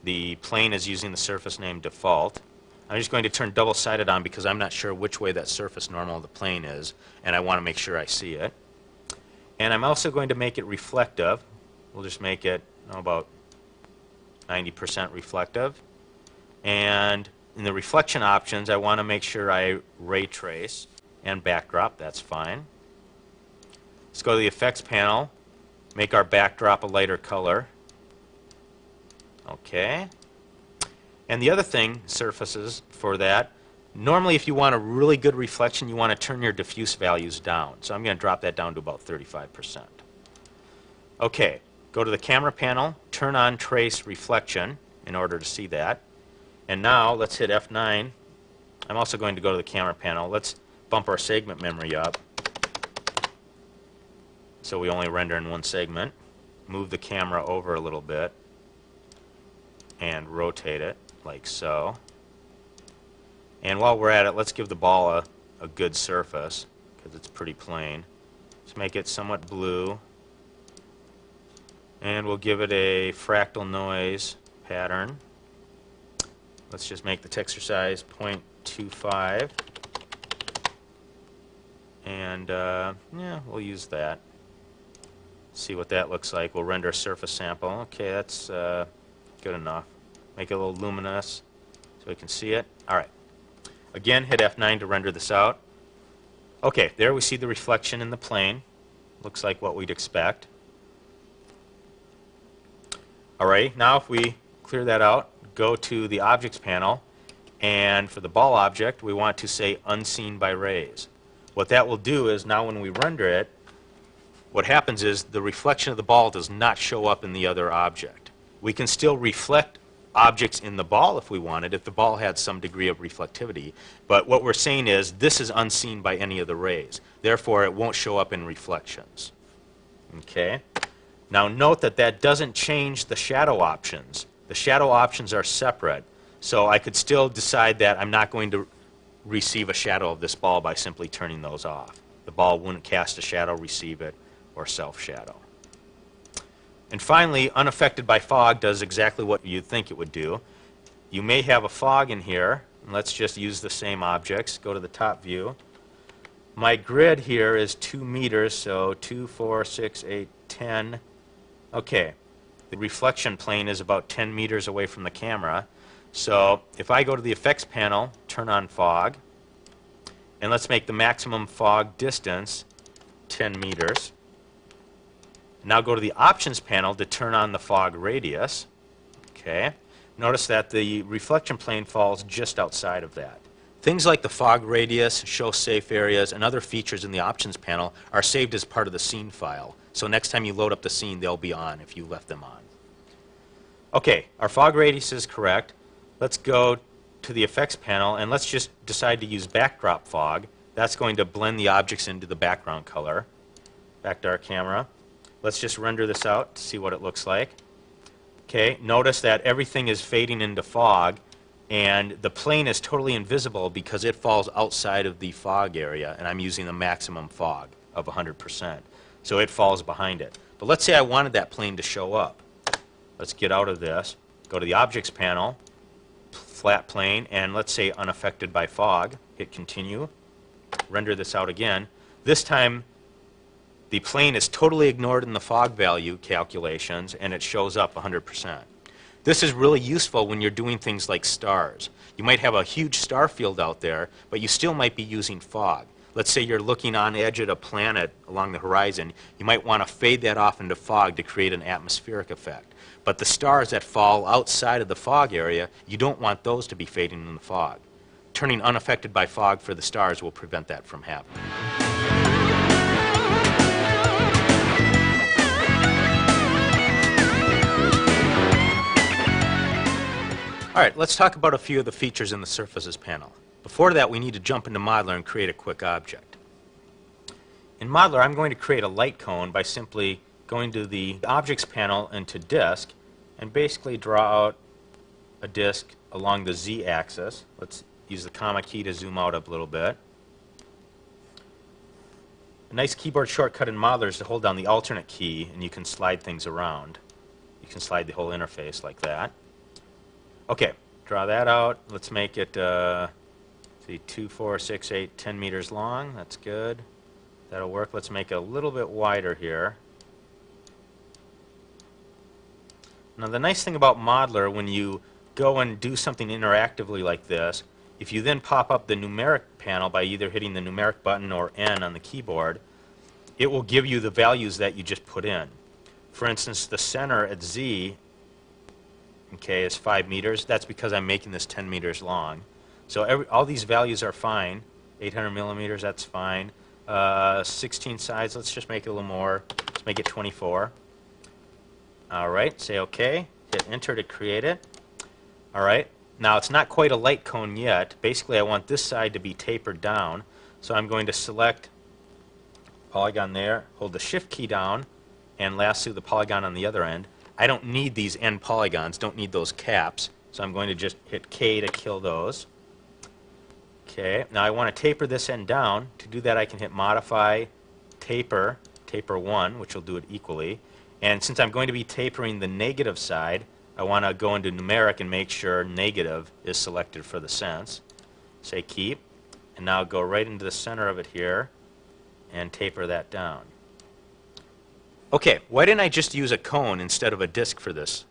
the plane is using the surface name default. I'm just going to turn double-sided on because I'm not sure which way that surface normal of the plane is, and I want to make sure I see it. And I'm also going to make it reflective. We'll just make it about 90% reflective. And in the reflection options, I want to make sure I ray trace and backdrop. That's fine. Let's go to the effects panel, make our backdrop a lighter color. Okay. And the other thing, surfaces, for that, normally if you want a really good reflection, you want to turn your diffuse values down. So I'm going to drop that down to about 35%. Okay, go to the camera panel, turn on trace reflection in order to see that. And now let's hit F9. I'm also going to go to the camera panel. Let's bump our segment memory up so we only render in one segment. Move the camera over a little bit. and rotate it like so. And while we're at it, let's give the ball a good surface because it's pretty plain. Let's make it somewhat blue. And we'll give it a fractal noise pattern. Let's just make the texture size 0.25. And yeah, we'll use that. See what that looks like. We'll render a surface sample. Okay, that's good enough. Make it a little luminous so we can see it. All right. Again, hit F9 to render this out. Okay, there we see the reflection in the plane. Looks like what we'd expect. All right, now if we clear that out, go to the Objects panel, and for the ball object, we want to say Unseen by Rays. What that will do is now when we render it, what happens is the reflection of the ball does not show up in the other object. We can still reflect objects in the ball if we wanted, if the ball had some degree of reflectivity. But what we're saying is this is unseen by any of the rays. Therefore, it won't show up in reflections. Okay? Now note that that doesn't change the shadow options. The shadow options are separate. So I could still decide that I'm not going to receive a shadow of this ball by simply turning those off. The ball wouldn't cast a shadow, receive it, or self-shadow. And finally, unaffected by fog does exactly what you'd think it would do. You may have a fog in here. And let's just use the same objects. Go to the top view. My grid here is 2 meters, so 2, 4, 6, 8, 10. Okay, the reflection plane is about 10 meters away from the camera. So if I go to the effects panel, turn on fog, and let's make the maximum fog distance 10 meters. Now go to the options panel to turn on the fog radius. Okay. Notice that the reflection plane falls just outside of that. Things like the fog radius, show safe areas, and other features in the options panel are saved as part of the scene file. So next time you load up the scene, they'll be on if you left them on. Okay, our fog radius is correct. Let's go to the effects panel and let's just decide to use backdrop fog. That's going to blend the objects into the background color. Back to our camera. Let's just render this out to see what it looks like. Okay, notice that everything is fading into fog and the plane is totally invisible because it falls outside of the fog area and I'm using the maximum fog of 100%. So it falls behind it. But let's say I wanted that plane to show up. Let's get out of this, go to the objects panel, flat plane, and let's say unaffected by fog. Hit continue, render this out again. This time the plane is totally ignored in the fog value calculations and it shows up 100%. This is really useful when you're doing things like stars. You might have a huge star field out there, but you still might be using fog. Let's say you're looking on edge at a planet along the horizon. You might want to fade that off into fog to create an atmospheric effect. But the stars that fall outside of the fog area, you don't want those to be fading in the fog. Turning unaffected by fog for the stars will prevent that from happening. All right, let's talk about a few of the features in the Surfaces panel. Before that, we need to jump into Modeler and create a quick object. In Modeler, I'm going to create a light cone by simply going to the Objects panel and to Disk, and basically draw out a disk along the Z-axis. Let's use the comma key to zoom out a little bit. A nice keyboard shortcut in Modeler is to hold down the alternate key, and you can slide things around. You can slide the whole interface like that. Okay, draw that out. Let's make it, see, 2, 4, 6, 8, 10 meters long. That's good. That'll work. Let's make it a little bit wider here. Now the nice thing about Modeler, when you go and do something interactively like this, if you then pop up the numeric panel by either hitting the numeric button or N on the keyboard, it will give you the values that you just put in. For instance, the center at Z, okay, is 5 meters. That's because I'm making this 10 meters long. So all these values are fine. 800 millimeters, that's fine. 16 sides, let's just make it a little more. Let's make it 24. All right, say OK. Hit Enter to create it. All right, now it's not quite a light cone yet. Basically, I want this side to be tapered down. So I'm going to select polygon there, hold the Shift key down, and lasso the polygon on the other end. I don't need these end polygons, don't need those caps, so I'm going to just hit K to kill those. Okay, now I want to taper this end down. To do that, I can hit Modify, Taper, Taper 1, which will do it equally. And since I'm going to be tapering the negative side, I want to go into Numeric and make sure negative is selected for the sense. Say Keep, and now go right into the center of it here and taper that down. Okay, why didn't I just use a cone instead of a disc for this?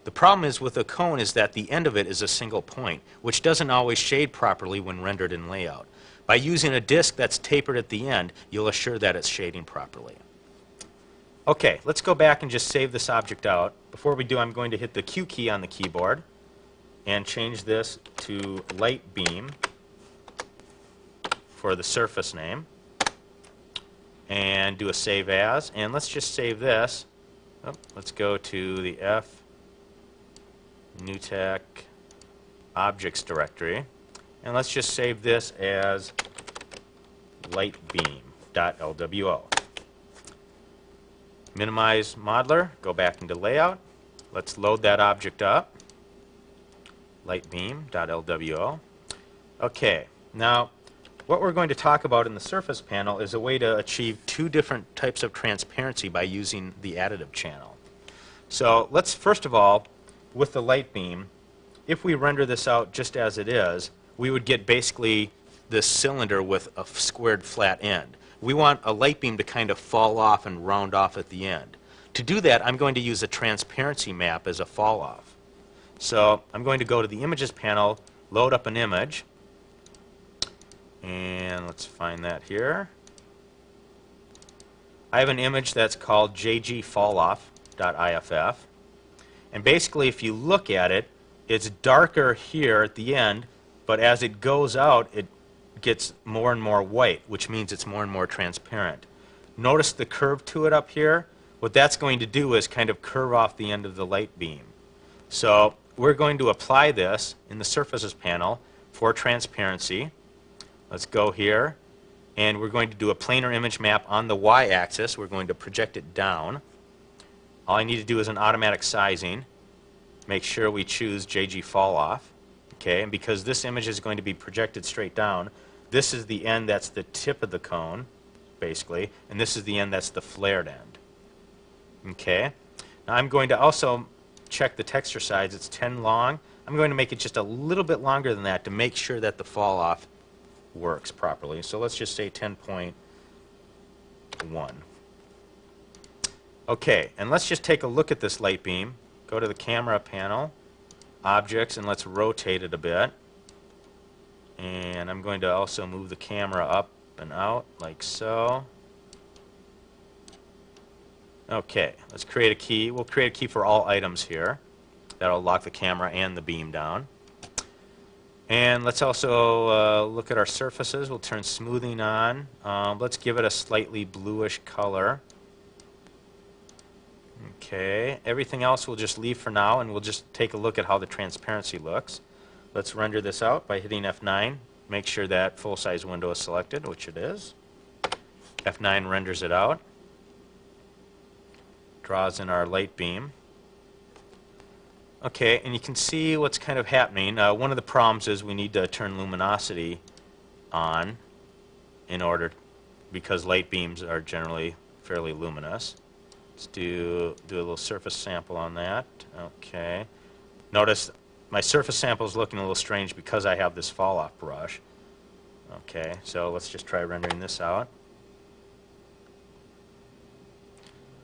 The problem is with a cone is that the end of it is a single point, which doesn't always shade properly when rendered in layout. By using a disc that's tapered at the end, you'll assure that it's shading properly. Okay, let's go back and just save this object out. Before we do, I'm going to hit the Q key on the keyboard and change this to light beam for the surface name. And do a save as, and let's just save this. Oh, let's go to the F NewTek objects directory, and let's just save this as lightbeam.lwo. Minimize modeler, go back into layout. Let's load that object up, lightbeam.lwo. Okay, now what we're going to talk about in the surface panel is a way to achieve two different types of transparency by using the additive channel. So let's first of all, with the light beam, if we render this out just as it is, we would get basically this cylinder with a squared flat end. We want a light beam to kind of fall off and round off at the end. To do that, I'm going to use a transparency map as a fall off. So I'm going to go to the Images panel, load up an image, and let's find that here. I have an image that's called jgfalloff.iff. And basically, if you look at it, it's darker here at the end, but as it goes out, it gets more and more white, which means it's more and more transparent. Notice the curve to it up here? What that's going to do is kind of curve off the end of the light beam. So we're going to apply this in the Surfaces panel for transparency. Let's go here, and we're going to do a planar image map on the y-axis. We're going to project it down. All I need to do is an automatic sizing. Make sure we choose JG Falloff. Okay, and because this image is going to be projected straight down, this is the end that's the tip of the cone, basically, and this is the end that's the flared end. Okay, now I'm going to also check the texture size. It's 10 long. I'm going to make it just a little bit longer than that to make sure that the fall off works properly. So let's just say 10.1. Okay, and let's just take a look at this light beam. Go to the camera panel, objects, and let's rotate it a bit. And I'm going to also move the camera up and out like so. Okay, let's create a key. We'll create a key for all items here. That'll lock the camera and the beam down. And let's also look at our surfaces. We'll turn smoothing on. Let's give it a slightly bluish color. Okay, everything else we'll just leave for now, and we'll just take a look at how the transparency looks. Let's render this out by hitting F9. Make sure that full-size window is selected, which it is. F9 renders it out. Draws in our light beam. Okay, and you can see what's kind of happening. One of the problems is we need to turn luminosity on in order, because light beams are generally fairly luminous. Let's do a little surface sample on that. Okay. Notice my surface sample is looking a little strange because I have this fall-off brush. Okay, so let's just try rendering this out.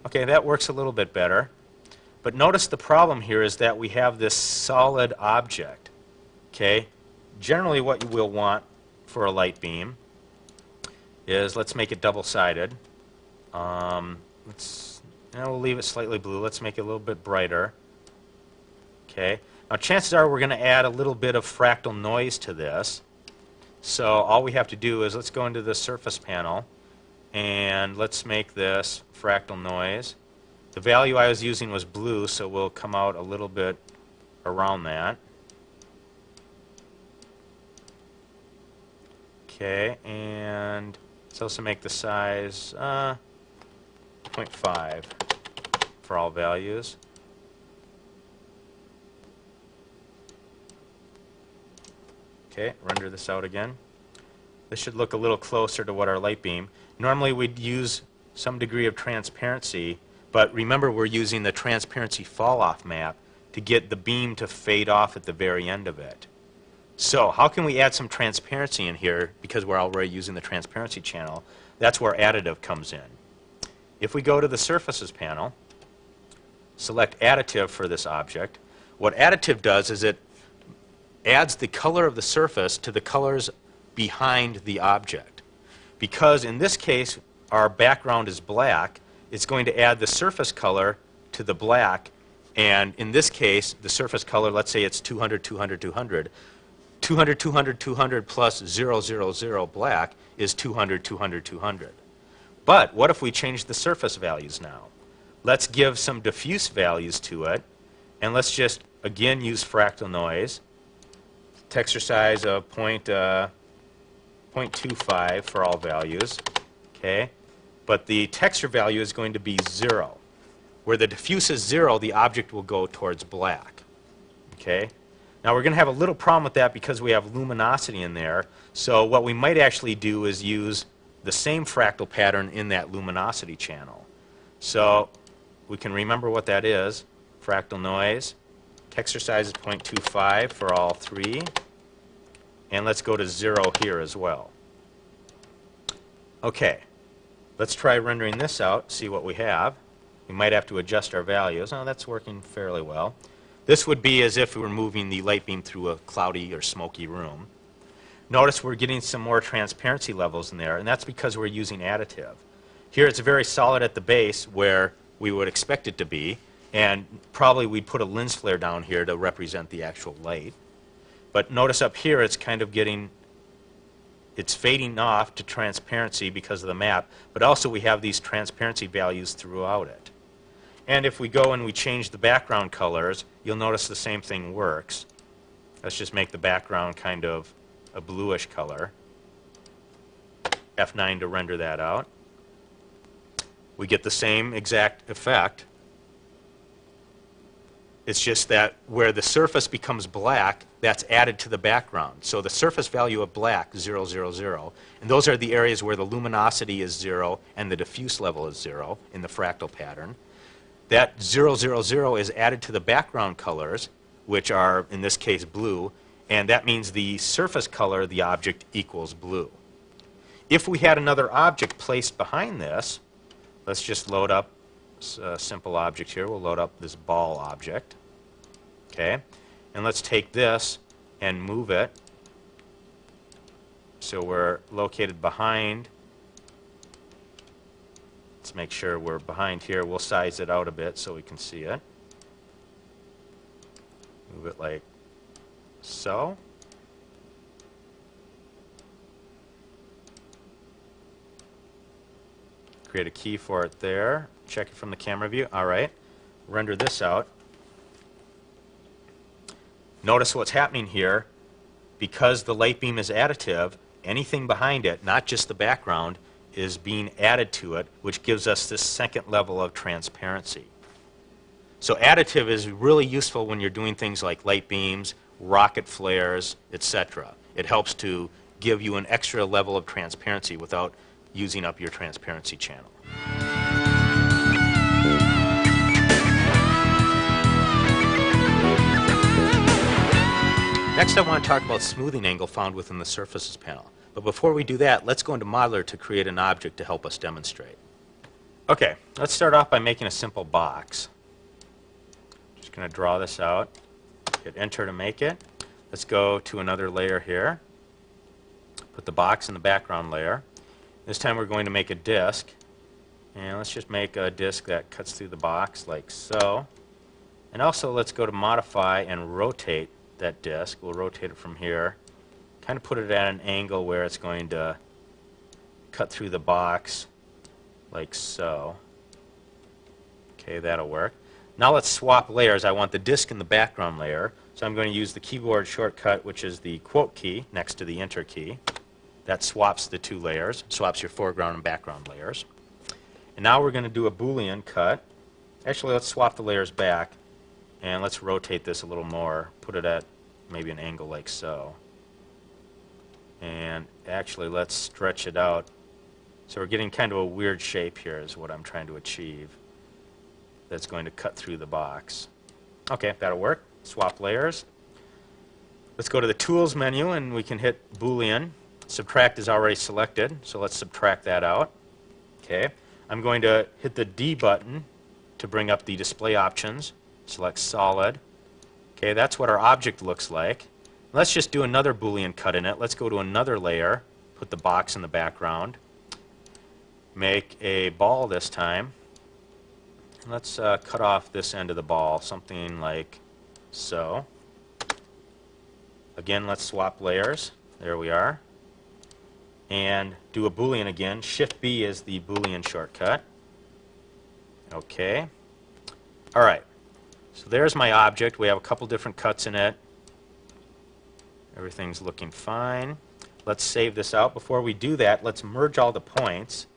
Okay, that works a little bit better. But notice the problem here is that we have this solid object. Okay? Generally what you will want for a light beam is, let's make it double-sided. We'll leave it slightly blue. Let's make it a little bit brighter. Okay? Now chances are we're going to add a little bit of fractal noise to this. So all we have to do is let's go into the surface panel and let's make this fractal noise. The value I was using was blue, so we'll come out a little bit around that. Okay, and let's also make the size 0.5 for all values. Okay, render this out again. This should look a little closer to what our light beam. Normally we'd use some degree of transparency, but remember we're using the transparency fall-off map to get the beam to fade off at the very end of it. So how can we add some transparency in here because we're already using the transparency channel? That's where additive comes in. If we go to the surfaces panel, select additive for this object, what additive does is it adds the color of the surface to the colors behind the object. Because in this case our background is black, it's going to add the surface color to the black, and in this case the surface color, let's say it's 200, 200, 200. 200, 200, 200 plus 0, 0, 0 black is 200, 200, 200. But what if we change the surface values now? Let's give some diffuse values to it, and let's just again use fractal noise. Texture size of 0.25 for all values. Okay, but the texture value is going to be 0. Where the diffuse is 0, the object will go towards black. Okay. Now we're going to have a little problem with that because we have luminosity in there. So what we might actually do is use the same fractal pattern in that luminosity channel. So we can remember what that is. Fractal noise. Texture size is 0.25 for all three. And let's go to 0 here as well. Okay. Let's try rendering this out, see what we have. We might have to adjust our values. Oh, that's working fairly well. This would be as if we were moving the light beam through a cloudy or smoky room. Notice we're getting some more transparency levels in there, and that's because we're using additive. Here it's very solid at the base where we would expect it to be, and probably we'd put a lens flare down here to represent the actual light. But notice up here it's kind of it's fading off to transparency because of the map, but also we have these transparency values throughout it. And if we go and we change the background colors, you'll notice the same thing works. Let's just make the background kind of a bluish color. F9 to render that out. We get the same exact effect. It's just that where the surface becomes black, that's added to the background. So the surface value of black, 0, 0, 0. And those are the areas where the luminosity is 0 and the diffuse level is 0 in the fractal pattern. That 0, 0, 0 is added to the background colors, which are, in this case, blue, and that means the surface color of the object equals blue. If we had another object placed behind this, let's just load up a simple object here. We'll load up this ball object. Okay, and let's take this and move it so we're located behind. Let's make sure we're behind here. We'll size it out a bit so we can see it. Move it like so. Create a key for it there. Check it from the camera view. All right. Render this out. Notice what's happening here. Because the light beam is additive, anything behind it, not just the background, is being added to it, which gives us this second level of transparency. So additive is really useful when you're doing things like light beams, rocket flares, etc. It helps to give you an extra level of transparency without using up your transparency channel. Next I want to talk about smoothing angle found within the surfaces panel. But before we do that, let's go into Modeler to create an object to help us demonstrate. Okay, let's start off by making a simple box. Just going to draw this out, hit enter to make it. Let's go to another layer here. Put the box in the background layer. This time we're going to make a disk. And let's just make a disk that cuts through the box like so. And also let's go to modify and rotate that disk. We'll rotate it from here. Kind of put it at an angle where it's going to cut through the box like so. Okay, that'll work. Now let's swap layers. I want the disk in the background layer, so I'm going to use the keyboard shortcut, which is the quote key next to the enter key. That swaps the two layers, swaps your foreground and background layers. And now we're going to do a Boolean cut. Actually, let's swap the layers back, and let's rotate this a little more. Put it at maybe an angle like so. And actually, let's stretch it out. So we're getting kind of a weird shape here is what I'm trying to achieve. That's going to cut through the box. Okay, that'll work. Swap layers. Let's go to the Tools menu, and we can hit Boolean. Subtract is already selected, so let's subtract that out. Okay. I'm going to hit the D button to bring up the display options. Select Solid. Okay, that's what our object looks like. Let's just do another Boolean cut in it. Let's go to another layer, put the box in the background, make a ball this time. Let's cut off this end of the ball, something like so. Again, let's swap layers. There we are. And do a Boolean again. Shift B is the Boolean shortcut. Okay. All right. So there's my object. We have a couple different cuts in it. Everything's looking fine. Let's save this out. Before we do that, let's merge all the points.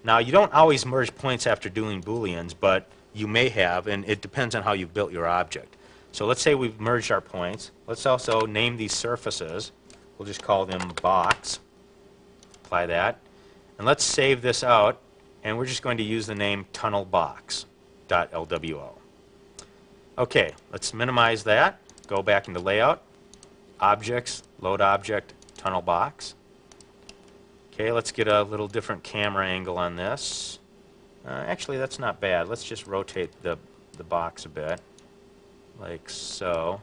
Now, you don't always merge points after doing Booleans, but you may have, and it depends on how you've built your object. So let's say we've merged our points. Let's also name these surfaces. We'll just call them box. Apply that. And let's save this out, and we're just going to use the name tunnelbox.lwo. Okay, let's minimize that. Go back into Layout, Objects, Load Object, Tunnel Box. Okay, let's get a little different camera angle on this. Actually, that's not bad. Let's just rotate the box a bit, like so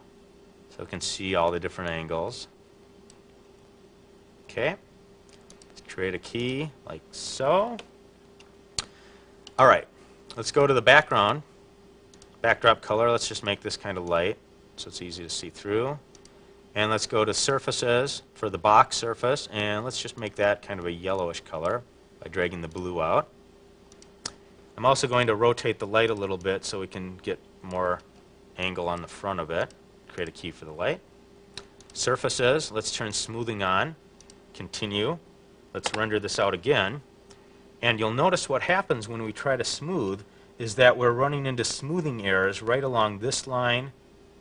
we can see all the different angles. Okay, let's create a key, like so. All right, let's go to the background. Backdrop color, let's just make this kind of light so it's easy to see through. And let's go to surfaces for the box surface, and let's just make that kind of a yellowish color by dragging the blue out. I'm also going to rotate the light a little bit so we can get more angle on the front of it. Create a key for the light. Surfaces, let's turn smoothing on. Continue. Let's render this out again. And you'll notice what happens when we try to smooth is that we're running into smoothing errors right along this line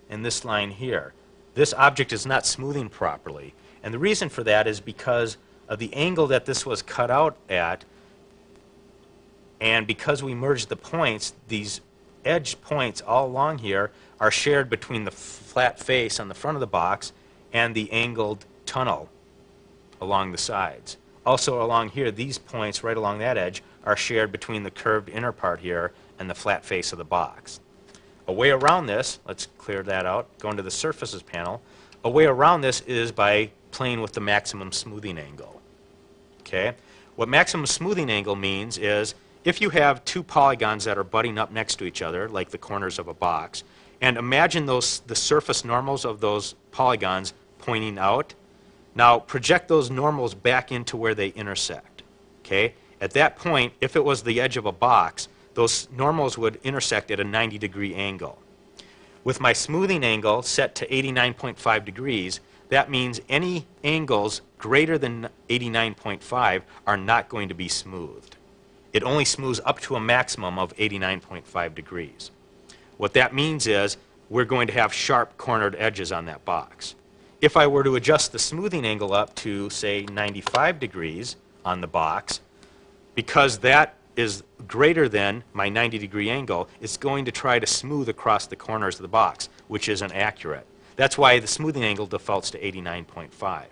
and this line here. This object is not smoothing properly. And the reason for that is because of the angle that this was cut out at, and because we merged the points, these edge points all along here are shared between the flat face on the front of the box and the angled tunnel along the sides. Also along here, these points right along that edge are shared between the curved inner part here and the flat face of the box. A way around this, let's clear that out, go into the Surfaces panel. A way around this is by playing with the maximum smoothing angle. Okay? What maximum smoothing angle means is if you have two polygons that are butting up next to each other, like the corners of a box, and imagine the surface normals of those polygons pointing out. Now project those normals back into where they intersect. Okay? At that point, if it was the edge of a box, those normals would intersect at a 90-degree angle. With my smoothing angle set to 89.5 degrees, that means any angles greater than 89.5 are not going to be smoothed. It only smooths up to a maximum of 89.5 degrees. What that means is we're going to have sharp cornered edges on that box. If I were to adjust the smoothing angle up to, say, 95 degrees on the box, because that is greater than my 90-degree angle, it's going to try to smooth across the corners of the box, which isn't accurate. That's why the smoothing angle defaults to 89.5.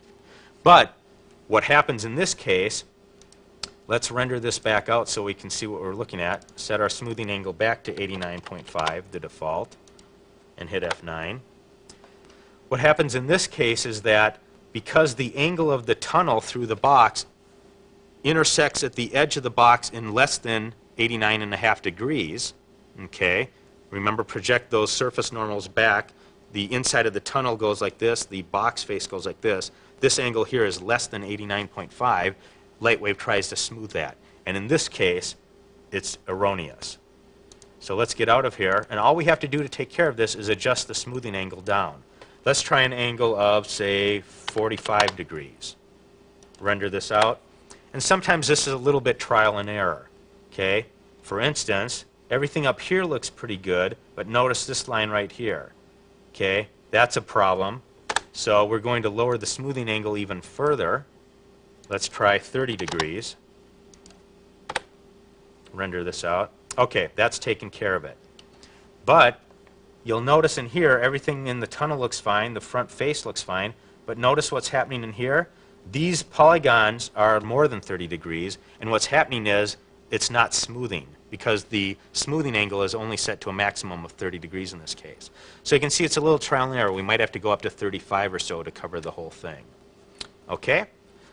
But what happens in this case, let's render this back out so we can see what we're looking at. Set our smoothing angle back to 89.5, the default, and hit F9. What happens in this case is that because the angle of the tunnel through the box intersects at the edge of the box in less than 89.5 degrees, okay, remember project those surface normals back, the inside of the tunnel goes like this, the box face goes like this angle here is less than 89.5, Lightwave tries to smooth that. And in this case, it's erroneous. So let's get out of here, and all we have to do to take care of this is adjust the smoothing angle down. Let's try an angle of, say, 45 degrees. Render this out. And sometimes this is a little bit trial and error. Okay? For instance, everything up here looks pretty good, but notice this line right here. Okay? That's a problem. So we're going to lower the smoothing angle even further. Let's try 30 degrees. Render this out. Okay, that's taken care of it. But you'll notice in here, everything in the tunnel looks fine, the front face looks fine, but notice what's happening in here? These polygons are more than 30 degrees, and what's happening is it's not smoothing, because the smoothing angle is only set to a maximum of 30 degrees in this case. So you can see it's a little trial and error. We might have to go up to 35 or so to cover the whole thing. Okay?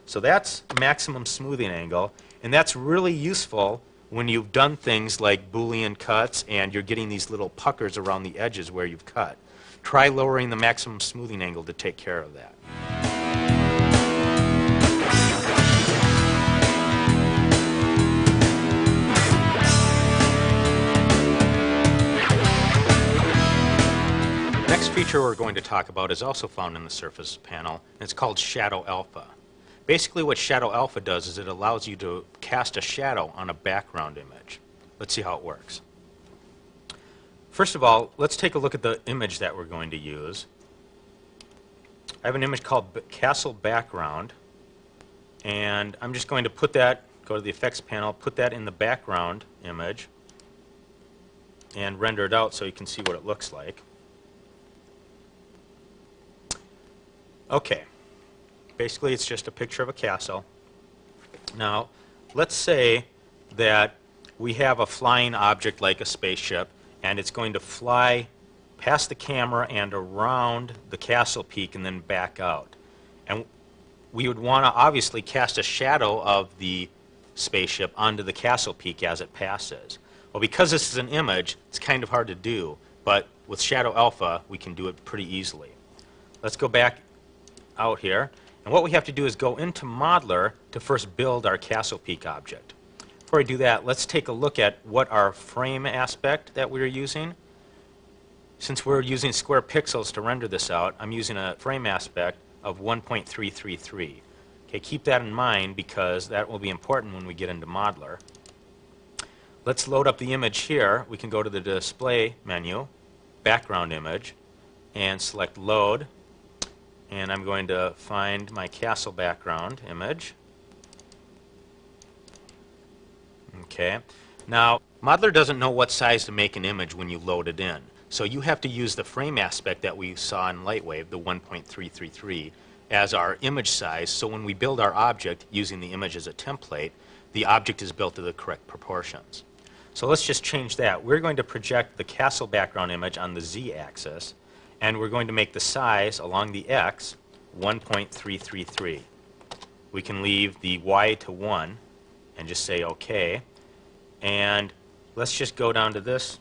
So that's maximum smoothing angle, and that's really useful when you've done things like Boolean cuts and you're getting these little puckers around the edges where you've cut. Try lowering the maximum smoothing angle to take care of that. The next feature we're going to talk about is also found in the Surface panel, and it's called Shadow Alpha. Basically what Shadow Alpha does is it allows you to cast a shadow on a background image. Let's see how it works. First of all, let's take a look at the image that we're going to use. I have an image called Castle Background, and I'm just going to put that, go to the Effects panel, put that in the background image, and render it out so you can see what it looks like. Okay. Basically, it's just a picture of a castle. Now, let's say that we have a flying object like a spaceship, and it's going to fly past the camera and around the castle peak and then back out. And we would want to obviously cast a shadow of the spaceship onto the castle peak as it passes. Well, because this is an image, it's kind of hard to do, but with Shadow Alpha, we can do it pretty easily. Let's go back out here. And what we have to do is go into Modeler to first build our castle peak object. Before I do that, let's take a look at what our frame aspect that we're using. Since we're using square pixels to render this out, I'm using a frame aspect of 1.333. Okay, keep that in mind because that will be important when we get into Modeler. Let's load up the image here. We can go to the Display menu, Background Image, and select Load. And I'm going to find my castle background image. Okay. Now, Modeler doesn't know what size to make an image when you load it in. So you have to use the frame aspect that we saw in Lightwave, the 1.333, as our image size. So when we build our object using the image as a template, the object is built to the correct proportions. So let's just change that. We're going to project the castle background image on the z-axis. And we're going to make the size along the x 1.333. We can leave the y to 1 and just say OK. And let's just go down to this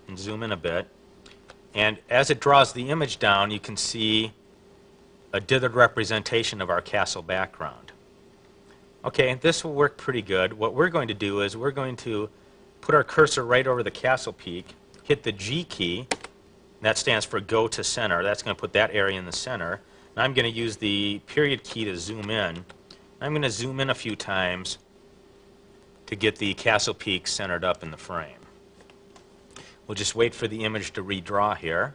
and zoom in a bit. And as it draws the image down, you can see a dithered representation of our castle background. Okay, this will work pretty good. What we're going to do is we're going to put our cursor right over the castle peak, hit the G key. That stands for go to center. That's going to put that area in the center. And I'm going to use the period key to zoom in. I'm going to zoom in a few times to get the castle peak centered up in the frame. We'll just wait for the image to redraw here.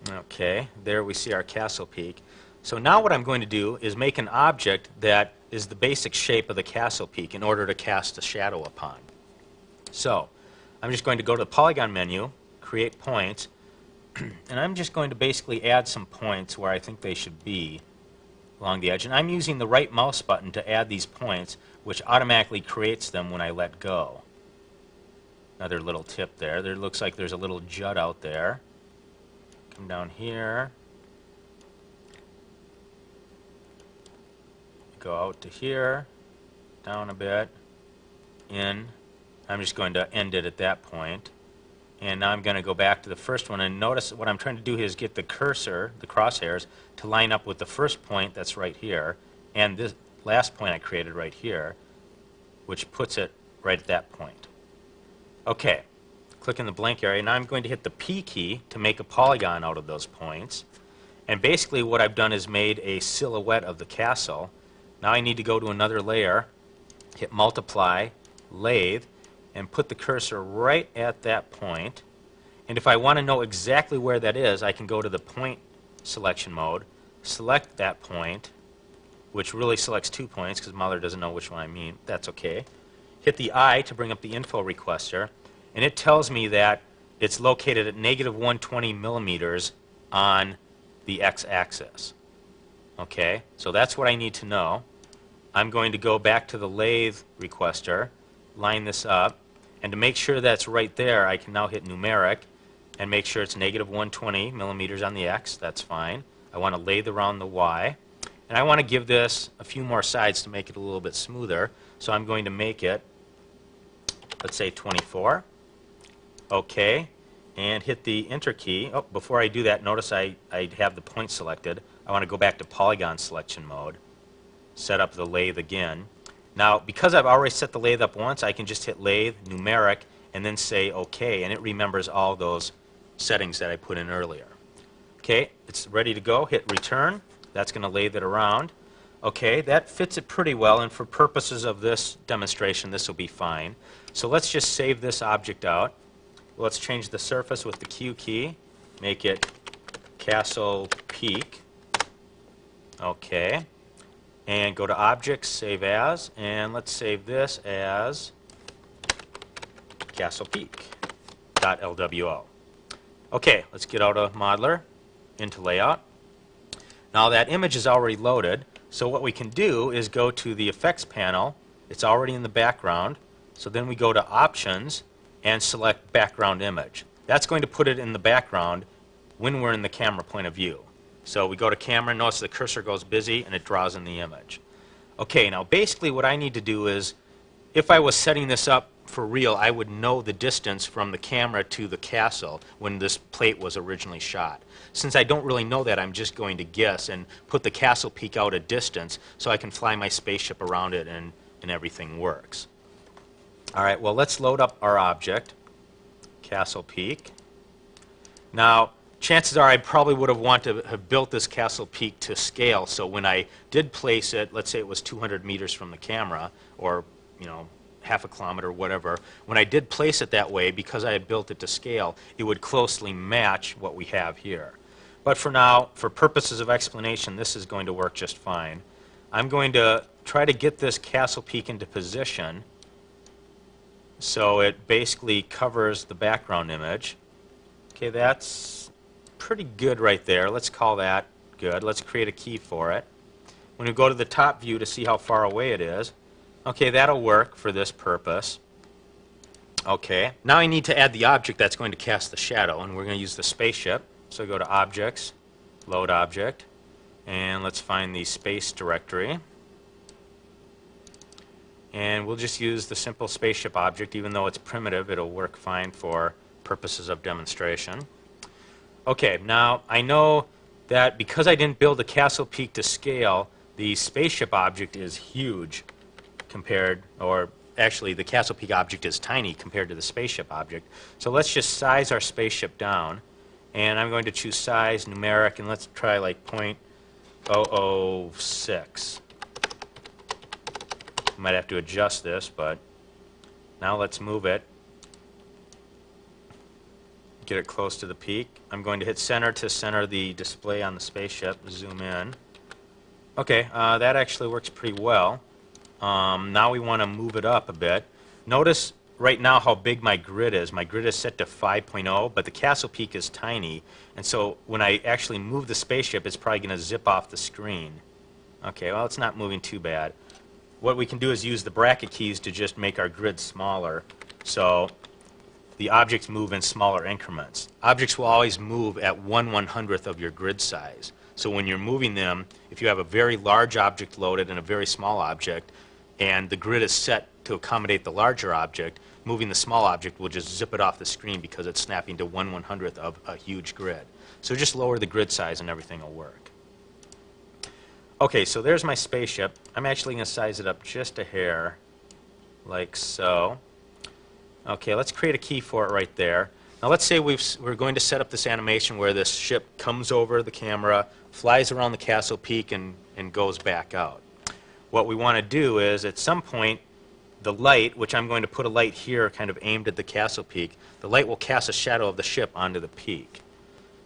Okay, there we see our castle peak. So now what I'm going to do is make an object that is the basic shape of the castle peak in order to cast a shadow upon. So I'm just going to go to the polygon menu, create points, and I'm just going to basically add some points where I think they should be along the edge. And I'm using the right mouse button to add these points, which automatically creates them when I let go. Another little tip there. There looks like there's a little jut out there. Come down here. Go out to here, down a bit, in. I'm just going to end it at that point. And now I'm going to go back to the first one, and notice what I'm trying to do here is get the cursor, the crosshairs, to line up with the first point that's right here, and this last point I created right here, which puts it right at that point. Okay, click in the blank area. Now I'm going to hit the P key to make a polygon out of those points. And basically what I've done is made a silhouette of the castle. Now I need to go to another layer, hit Multiply, Lathe, and put the cursor right at that point. And if I want to know exactly where that is, I can go to the point selection mode, select that point, which really selects 2 points because Mahler doesn't know which one I mean. That's okay. Hit the I to bring up the info requester, and it tells me that it's located at negative 120 millimeters on the x-axis. Okay, so that's what I need to know. I'm going to go back to the lathe requester, line this up, and to make sure that's right there, I can now hit numeric and make sure it's negative 120 millimeters on the x. That's fine. I want to lathe around the y. And I want to give this a few more sides to make it a little bit smoother. So I'm going to make it, let's say 24. OK. And hit the Enter key. Oh, before I do that, notice I have the point selected. I want to go back to polygon selection mode. Set up the lathe again. Now, because I've already set the lathe up once, I can just hit lathe, numeric, and then say OK. And it remembers all those settings that I put in earlier. OK, it's ready to go. Hit return. That's going to lathe it around. OK, that fits it pretty well, and for purposes of this demonstration, this will be fine. So let's just save this object out. Let's change the surface with the Q key. Make it Castle Peak. OK. And go to Objects, Save As, and let's save this as Castle Peak.lwo. OK, let's get out of Modeler, into Layout. Now that image is already loaded, so what we can do is go to the Effects panel. It's already in the background. So then we go to Options and select Background Image. That's going to put it in the background when we're in the camera point of view. So we go to Camera, notice the cursor goes busy, and it draws in the image. OK, now basically what I need to do is, if I was setting this up for real, I would know the distance from the camera to the castle when this plate was originally shot. Since I don't really know that, I'm just going to guess and put the castle peak out a distance so I can fly my spaceship around it and everything works. All right, well, let's load up our object, Castle Peak. Now, chances are I probably would have wanted to have built this Castle Peak to scale, so when I did place it, let's say it was 200 meters from the camera, or, you know, half a kilometer, whatever, when I did place it that way, because I had built it to scale, it would closely match what we have here. But for now, for purposes of explanation, this is going to work just fine. I'm going to try to get this Castle Peak into position so it basically covers the background image. Okay, that's pretty good right there. Let's call that good. Let's create a key for it. When we go to the top view to see how far away it is, okay, that'll work for this purpose. Okay, now I need to add the object that's going to cast the shadow, and we're going to use the spaceship. So go to Objects, Load Object, and let's find the space directory. And we'll just use the simple spaceship object. Even though it's primitive, it'll work fine for purposes of demonstration. Okay, now I know that because I didn't build the Castle Peak to scale, the spaceship object is huge compared, or actually the Castle Peak object is tiny compared to the spaceship object. So let's just size our spaceship down. And I'm going to choose size, numeric, and let's try like 0.006. Might have to adjust this, but now let's move it. Get it close to the peak. I'm going to hit center to center the display on the spaceship, zoom in. Okay, that actually works pretty well. Now we want to move it up a bit. Notice right now how big my grid is. My grid is set to 5.0, but the Castle Peak is tiny. And so when I actually move the spaceship, it's probably going to zip off the screen. Okay, well, it's not moving too bad. What we can do is use the bracket keys to just make our grid smaller, so the objects move in smaller increments. Objects will always move at 1/100th of your grid size. So when you're moving them, if you have a very large object loaded and a very small object, and the grid is set to accommodate the larger object, moving the small object will just zip it off the screen because it's snapping to 1/100th of a huge grid. So just lower the grid size and everything will work. Okay, so there's my spaceship. I'm actually going to size it up just a hair, like so. Okay, let's create a key for it right there. Now let's say we're going to set up this animation where this ship comes over the camera, flies around the Castle Peak, and goes back out. What we want to do is, at some point, the light, which I'm going to put a light here kind of aimed at the Castle Peak, the light will cast a shadow of the ship onto the peak.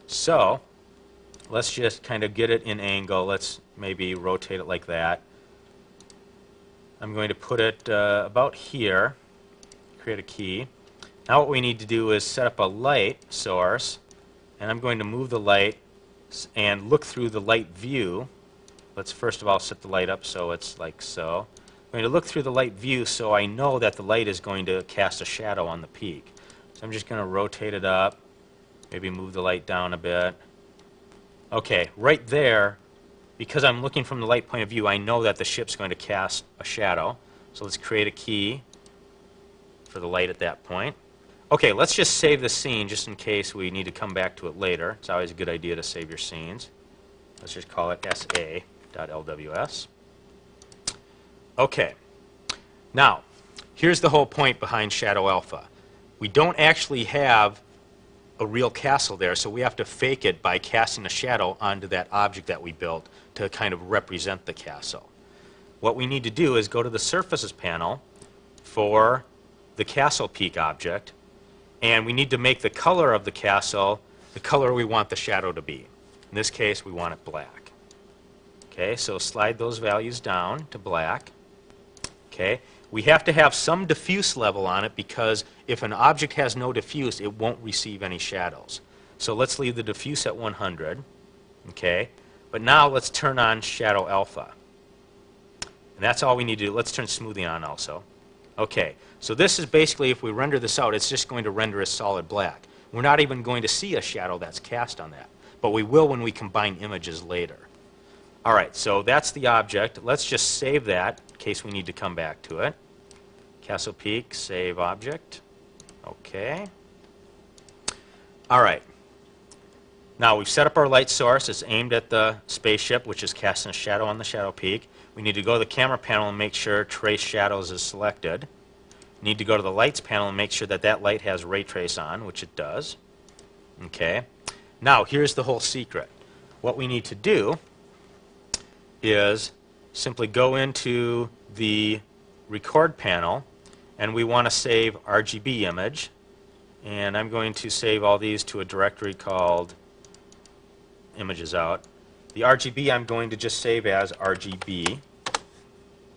So let's just kind of get it in angle. Let's maybe rotate it like that. I'm going to put it about here, create a key. Now what we need to do is set up a light source, and I'm going to move the light and look through the light view. Let's first of all set the light up so it's like so. I'm going to look through the light view so I know that the light is going to cast a shadow on the peak. So I'm just going to rotate it up, maybe move the light down a bit. Okay, right there, because I'm looking from the light point of view, I know that the ship's going to cast a shadow. So let's create a key for the light at that point. Okay, let's just save the scene just in case we need to come back to it later. It's always a good idea to save your scenes. Let's just call it sa.lws. Okay, now here's the whole point behind Shadow Alpha. We don't actually have a real castle there, so we have to fake it by casting a shadow onto that object that we built to kind of represent the castle. What we need to do is go to the Surfaces panel for the castle peak object, and we need to make the color of the castle the color we want the shadow to be. In this case, we want it black. Okay, so slide those values down to black. Okay, we have to have some diffuse level on it because if an object has no diffuse, it won't receive any shadows. So let's leave the diffuse at 100. Okay, but now let's turn on Shadow Alpha. And that's all we need to do. Let's turn smoothing on also. Okay, so this is basically, if we render this out, it's just going to render as solid black. We're not even going to see a shadow that's cast on that, but we will when we combine images later. All right, so that's the object. Let's just save that in case we need to come back to it. Castle Peak, save object. Okay. All right. Now we've set up our light source. It's aimed at the spaceship, which is casting a shadow on the shadow peak. We need to go to the camera panel and make sure Trace Shadows is selected. We need to go to the lights panel and make sure that that light has ray trace on, which it does. Okay. Now here's the whole secret. What we need to do is simply go into the record panel, and we want to save RGB image. And I'm going to save all these to a directory called images out. The RGB I'm going to just save as RGB.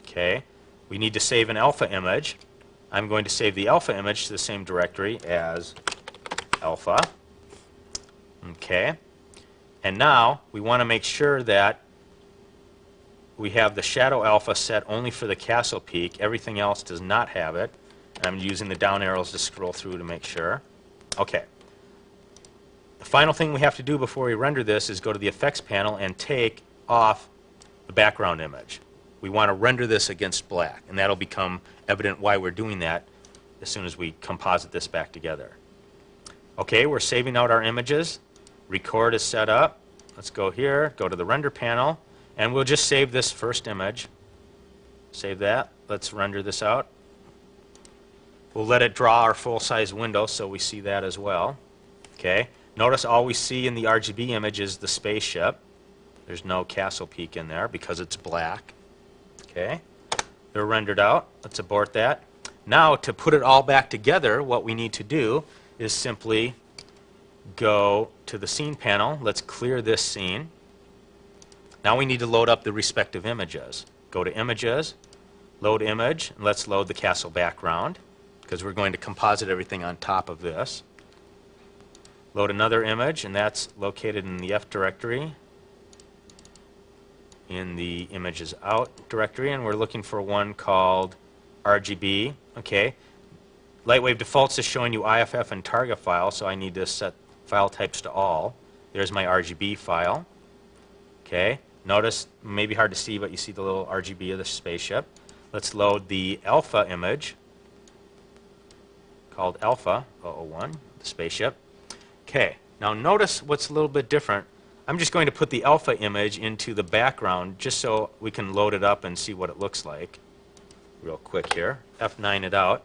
Okay. We need to save an alpha image. I'm going to save the alpha image to the same directory as alpha. Okay. And now we want to make sure that we have the Shadow Alpha set only for the castle peak. Everything else does not have it. And I'm using the down arrows to scroll through to make sure. Okay. The final thing we have to do before we render this is go to the effects panel and take off the background image. We want to render this against black, and that'll become evident why we're doing that as soon as we composite this back together. Okay, we're saving out our images. Record is set up. Let's go here, go to the render panel, and we'll just save this first image. Save that. Let's render this out. We'll let it draw our full-size window so we see that as well. Okay. Notice all we see in the RGB image is the spaceship. There's no castle peak in there because it's black. Okay. They're rendered out. Let's abort that. Now, to put it all back together, what we need to do is simply go to the scene panel. Let's clear this scene. Now we need to load up the respective images. Go to Images, Load Image, and let's load the castle background because we're going to composite everything on top of this. Load another image, and that's located in the F directory, in the Images Out directory, and we're looking for one called RGB. Okay. Lightwave defaults is showing you IFF and target file, so I need to set file types to all. There's my RGB file. Okay. Notice, maybe hard to see, but you see the little RGB of the spaceship. Let's load the alpha image called Alpha 001, the spaceship. Okay, now notice what's a little bit different. I'm just going to put the alpha image into the background just so we can load it up and see what it looks like. Real quick here. F9 it out.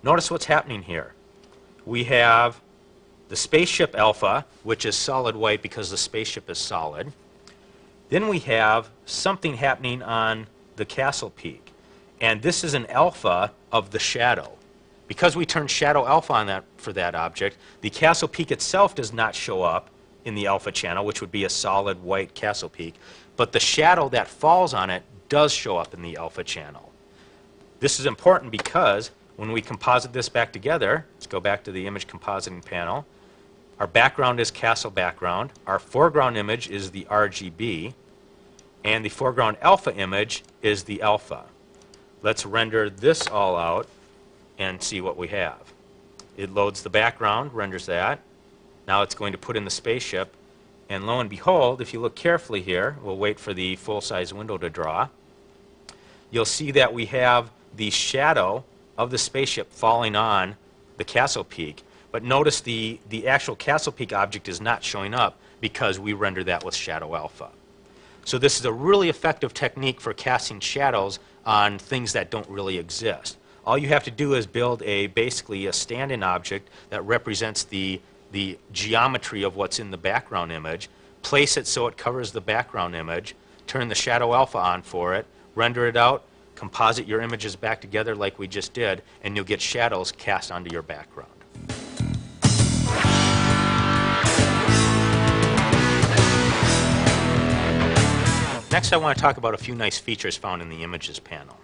Notice what's happening here. We have the spaceship alpha, which is solid white because the spaceship is solid. Then we have something happening on the castle peak. And this is an alpha of the shadow. Because we turned Shadow Alpha on that for that object, the castle peak itself does not show up in the alpha channel, which would be a solid white castle peak, but the shadow that falls on it does show up in the alpha channel. This is important because when we composite this back together, let's go back to the image compositing panel. Our background is castle background. Our foreground image is the RGB. And the foreground alpha image is the alpha. Let's render this all out and see what we have. It loads the background, renders that. Now it's going to put in the spaceship. And lo and behold, if you look carefully here, we'll wait for the full-size window to draw, you'll see that we have the shadow of the spaceship falling on the castle peak. But notice the actual castle peak object is not showing up because we rendered that with shadow alpha. So this is a really effective technique for casting shadows on things that don't really exist. All you have to do is build basically a stand-in object that represents the geometry of what's in the background image, place it so it covers the background image, turn the shadow alpha on for it, render it out, composite your images back together like we just did, and you'll get shadows cast onto your background. Next, I want to talk about a few nice features found in the Images panel.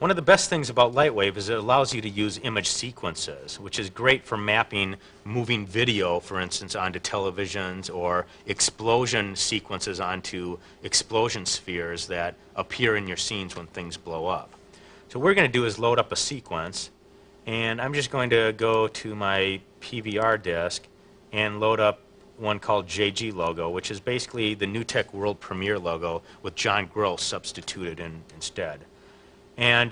One of the best things about Lightwave is it allows you to use image sequences, which is great for mapping moving video, for instance, onto televisions, or explosion sequences onto explosion spheres that appear in your scenes when things blow up. So what we're going to do is load up a sequence, and I'm just going to go to my PVR disk and load up one called JG logo, which is basically the New Tech World Premiere logo with John Gross substituted in instead. And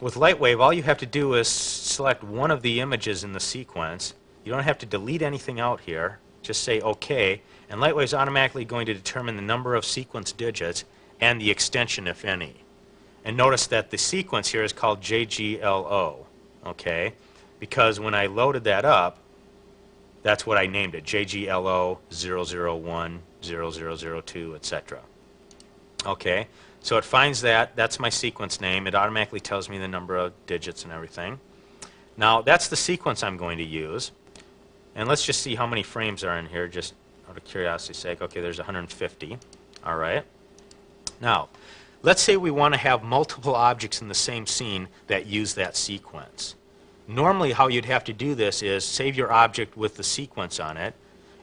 with Lightwave, all you have to do is select one of the images in the sequence. You don't have to delete anything out here. Just say OK, and Lightwave is automatically going to determine the number of sequence digits and the extension, if any. And notice that the sequence here is called JGLO, okay? Because when I loaded that up, that's what I named it, JGLO 001, 0002, etc. Okay, so it finds that, that's my sequence name. It automatically tells me the number of digits and everything. Now, that's the sequence I'm going to use. And let's just see how many frames are in here, just out of curiosity's sake. Okay, there's 150. All right. Now, let's say we want to have multiple objects in the same scene that use that sequence. Normally, how you'd have to do this is save your object with the sequence on it,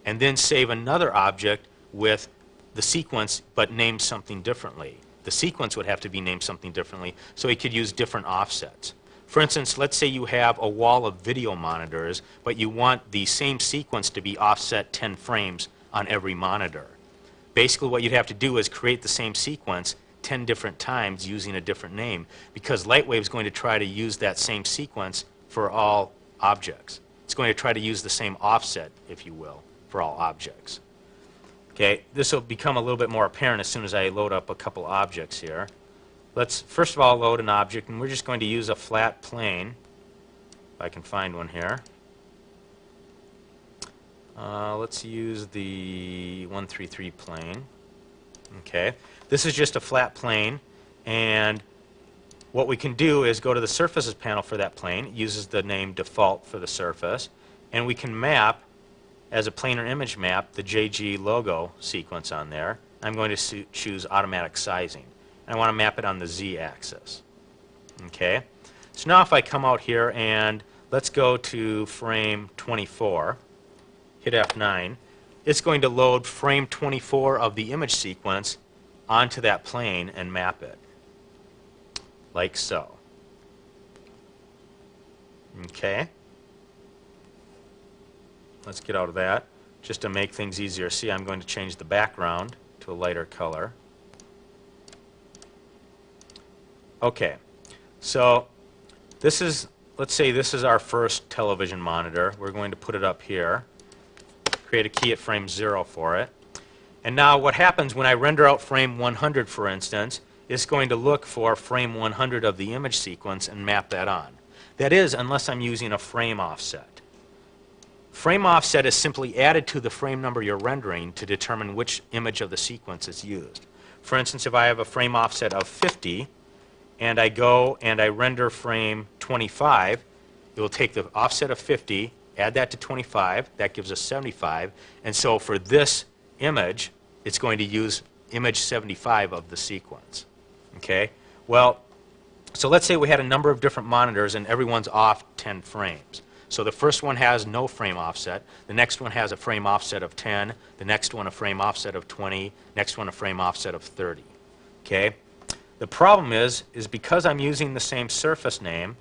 and then save another object with the sequence but named something differently. The sequence would have to be named something differently, so you could use different offsets. For instance, let's say you have a wall of video monitors, but you want the same sequence to be offset 10 frames on every monitor. Basically, what you'd have to do is create the same sequence 10 different times using a different name, because Lightwave is going to try to use that same sequence for all objects. It's going to try to use the same offset, if you will, for all objects. Okay, this will become a little bit more apparent as soon as I load up a couple objects here. Let's first of all load an object, and we're just going to use a flat plane, if I can find one here. Let's use the 133 plane. Okay, this is just a flat plane, and what we can do is go to the Surfaces panel for that plane. It uses the name default for the surface, and we can map, as a planar image map, the JG logo sequence on there. I'm going to choose automatic sizing. And I want to map it on the Z-axis. Okay, so now if I come out here and let's go to frame 24, hit F9, it's going to load frame 24 of the image sequence onto that plane and map it, like so. Okay, let's get out of that. Just to make things easier, see, I'm going to change the background to a lighter color. Okay, so this is, let's say this is our first television monitor. We're going to put it up here, create a key at frame 0 for it. And now what happens when I render out frame 100, for instance, it's going to look for frame 100 of the image sequence and map that on. That is, unless I'm using a frame offset. Frame offset is simply added to the frame number you're rendering to determine which image of the sequence is used. For instance, if I have a frame offset of 50, and I go and I render frame 25, it will take the offset of 50, add that to 25, that gives us 75. And so for this image, it's going to use image 75 of the sequence. Okay? Well, so let's say we had a number of different monitors and everyone's off 10 frames. So the first one has no frame offset, the next one has a frame offset of 10, the next one a frame offset of 20, next one a frame offset of 30. Okay? The problem is because I'm using the same surface name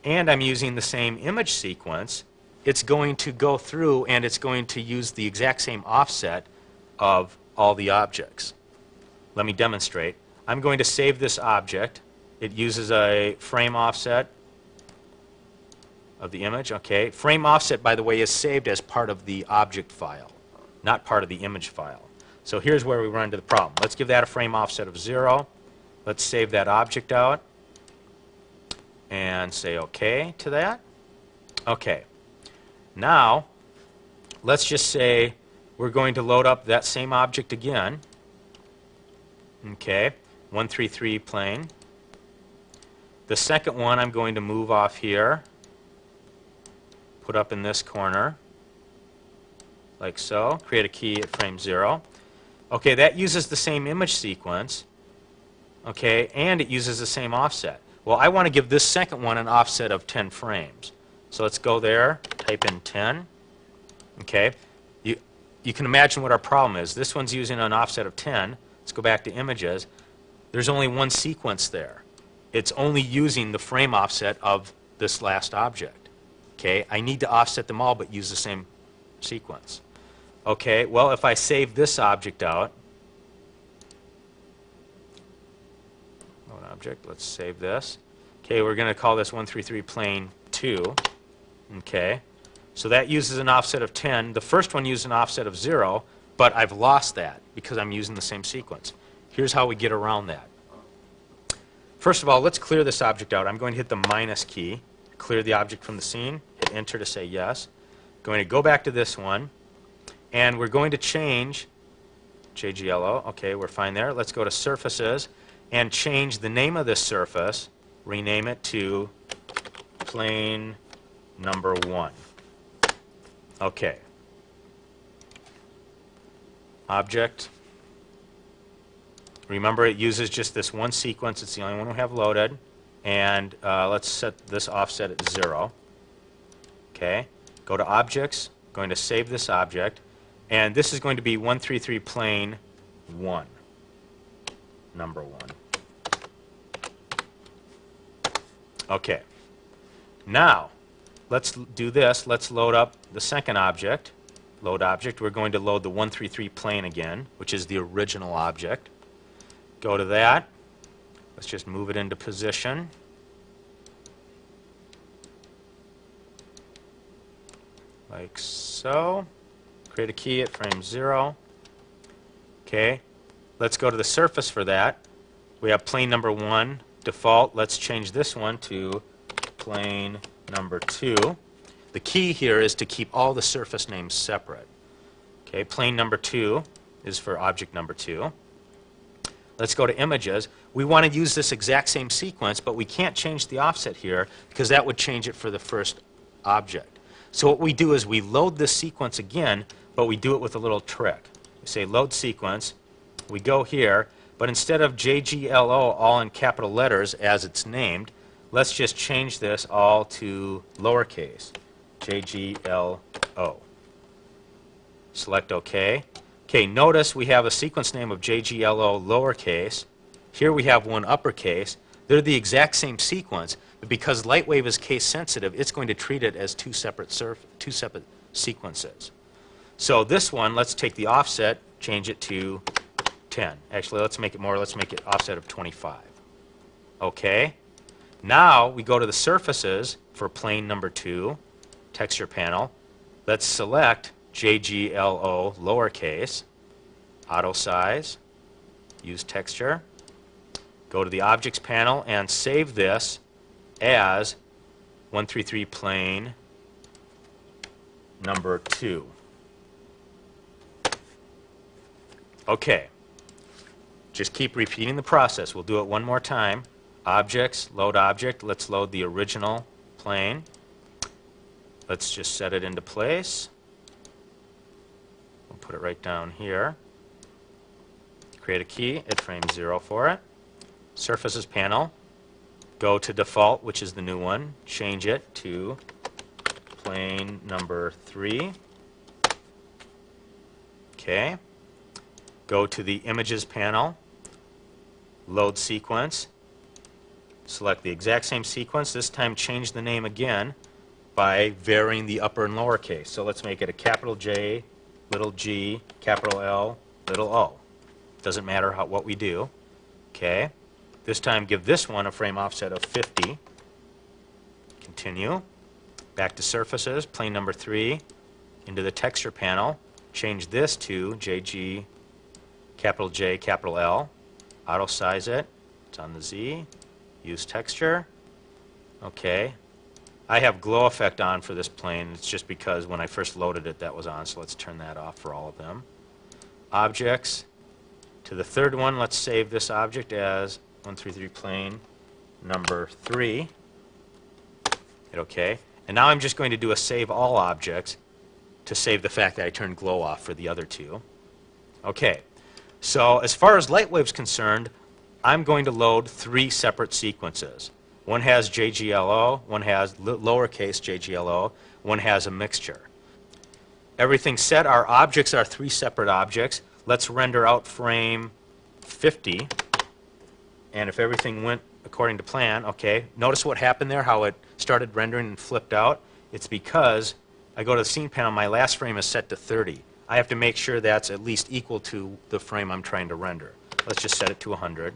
and I'm using the same image sequence, it's going to go through and it's going to use the exact same offset of all the objects. Let me demonstrate. I'm going to save this object. It uses a frame offset of the image. Okay. Frame offset, by the way, is saved as part of the object file, not part of the image file. So here's where we run into the problem. Let's give that a frame offset of 0. Let's save that object out and say OK to that. OK. Now, let's just say we're going to load up that same object again. Okay, 133 plane. The second one I'm going to move off here, put up in this corner, like so. Create a key at frame 0. Okay, that uses the same image sequence. Okay, and it uses the same offset. Well, I want to give this second one an offset of 10 frames. So let's go there, type in 10. Okay, you can imagine what our problem is. This one's using an offset of 10. Let's go back to images. There's only one sequence there. It's only using the frame offset of this last object. Okay, I need to offset them all but use the same sequence. Okay, well, if I save this object out, object, let's save this. Okay, we're going to call this 133 plane 2. Okay, so that uses an offset of 10. The first one used an offset of 0, but I've lost that because I'm using the same sequence. Here's how we get around that. First of all, let's clear this object out. I'm going to hit the minus key, clear the object from the scene, hit enter to say yes. Going to go back to this one, and we're going to change JGLO. Okay, we're fine there. Let's go to surfaces and change the name of this surface, rename it to plane number 1. Okay. Object. Remember, it uses just this one sequence. It's the only one we have loaded. And let's set this offset at 0. Okay. Go to Objects. Going to save this object. And this is going to be 133 plane 1. Number 1. Okay. Now, let's do this. Let's load up the second object. Load object. We're going to load the 133 plane again, which is the original object. Go to that. Let's just move it into position. Like so. Create a key at frame 0. Okay. Let's go to the surface for that. We have plane number 1 default. Let's change this one to plane number 2. The key here is to keep all the surface names separate. Okay, plane number 2 is for object number 2. Let's go to images. We want to use this exact same sequence, but we can't change the offset here because that would change it for the first object. So what we do is we load this sequence again, but we do it with a little trick. We say load sequence. We go here, but instead of JGLO all in capital letters as it's named, let's just change this all to lowercase, JGLO. Select OK. Okay, notice we have a sequence name of JGLO lowercase. Here we have one uppercase. They're the exact same sequence, but because Lightwave is case sensitive, it's going to treat it as two separate sequences. So this one, let's take the offset, change it to 10. Actually, let's make it more. Let's make it offset of 25. Okay. Now we go to the surfaces for plane number 2, texture panel. Let's select JGLO lowercase, auto size, use texture. Go to the objects panel and save this as 133 plane number 2. Okay. Just keep repeating the process. We'll do it one more time. Objects, load object. Let's load the original plane. Let's just set it into place. We'll put it right down here. Create a key at frame 0 for it. Surfaces panel. Go to default, which is the new one. Change it to plane number 3. Okay. Go to the images panel. Load sequence. Select the exact same sequence. This time change the name again by varying the upper and lower case. So let's make it a capital J, little g, capital L, little o. Doesn't matter what we do. Okay. This time give this one a frame offset of 50. Continue. Back to surfaces, plane number 3, into the texture panel. Change this to JG, capital J, capital L. Auto size it. It's on the Z. Use texture. Okay. I have glow effect on for this plane. It's just because when I first loaded it that was on, so let's turn that off for all of them. Objects. To the third one, let's save this object as 133 plane number 3. Hit OK. And now I'm just going to do a save all objects to save the fact that I turned glow off for the other two. Okay. So as far as Lightwave's concerned, I'm going to load 3 separate sequences. One has JGLO, one has lowercase JGLO, one has a mixture. Everything set, our objects are 3 separate objects. Let's render out frame 50. And if everything went according to plan, okay, notice what happened there, how it started rendering and flipped out? It's because I go to the scene panel, my last frame is set to 30. I have to make sure that's at least equal to the frame I'm trying to render. Let's just set it to 100.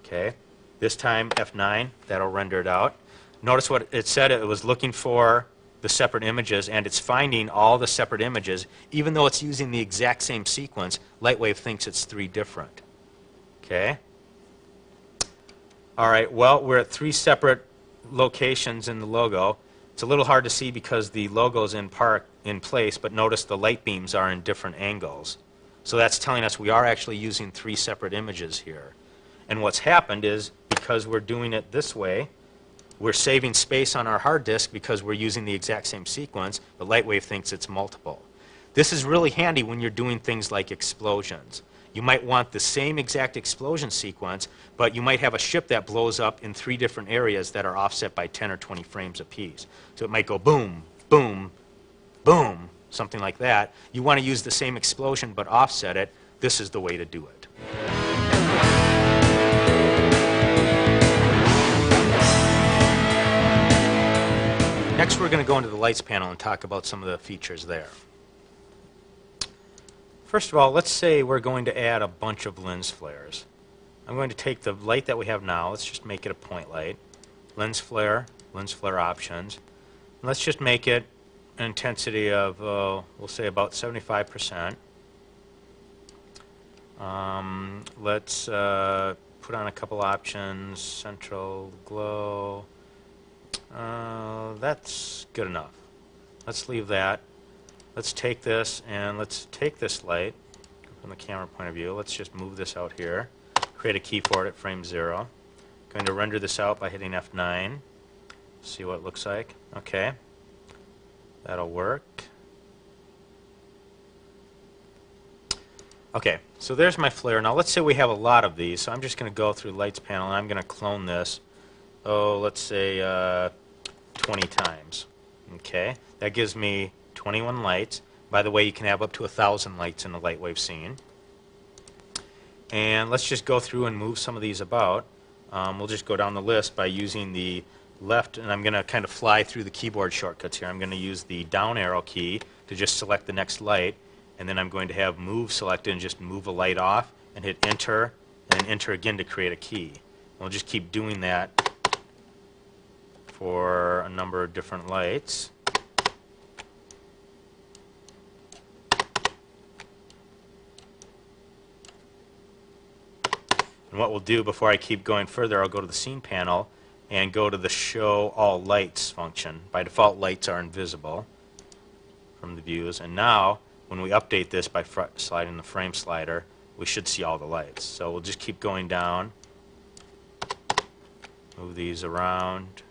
Okay. This time F9, that'll render it out. Notice what it said, it was looking for the separate images, and it's finding all the separate images. Even though it's using the exact same sequence, Lightwave thinks it's 3 different. Okay. All right, well, we're at 3 separate locations in the logo. It's a little hard to see because the logo's in place, but notice the light beams are in different angles. So that's telling us we are actually using 3 separate images here. And what's happened is, because we're doing it this way, we're saving space on our hard disk because we're using the exact same sequence, but Lightwave thinks it's multiple. This is really handy when you're doing things like explosions. You might want the same exact explosion sequence, but you might have a ship that blows up in 3 different areas that are offset by 10 or 20 frames apiece. So it might go boom, boom, boom, something like that. You want to use the same explosion but offset it. This is the way to do it. Next, we're going to go into the lights panel and talk about some of the features there. First of all, let's say we're going to add a bunch of lens flares. I'm going to take the light that we have now, let's just make it a point light, lens flare options. And let's just make it an intensity of, we'll say about 75%. Let's put on a couple options, central glow. That's good enough. Let's leave that. Let's take this and let's take this light from the camera point of view. Let's just move this out here. Create a key for it at frame 0. Going to render this out by hitting F9. See what it looks like. Okay. That'll work. Okay, so there's my flare. Now let's say we have a lot of these, so I'm just going to go through the lights panel and I'm going to clone this. Oh, let's say 20 times. Okay, that gives me 21 lights. By the way, you can have up to 1,000 lights in a Lightwave scene. And let's just go through and move some of these about. We'll just go down the list by using the left, and I'm going to kind of fly through the keyboard shortcuts here. I'm going to use the down arrow key to just select the next light, and then I'm going to have move selected and just move a light off and hit enter, and enter again to create a key. And we'll just keep doing that for a number of different lights. And what we'll do before I keep going further, I'll go to the scene panel and go to the show all lights function. By default, lights are invisible from the views. And now, when we update this by sliding the frame slider, we should see all the lights. So we'll just keep going down, move these around.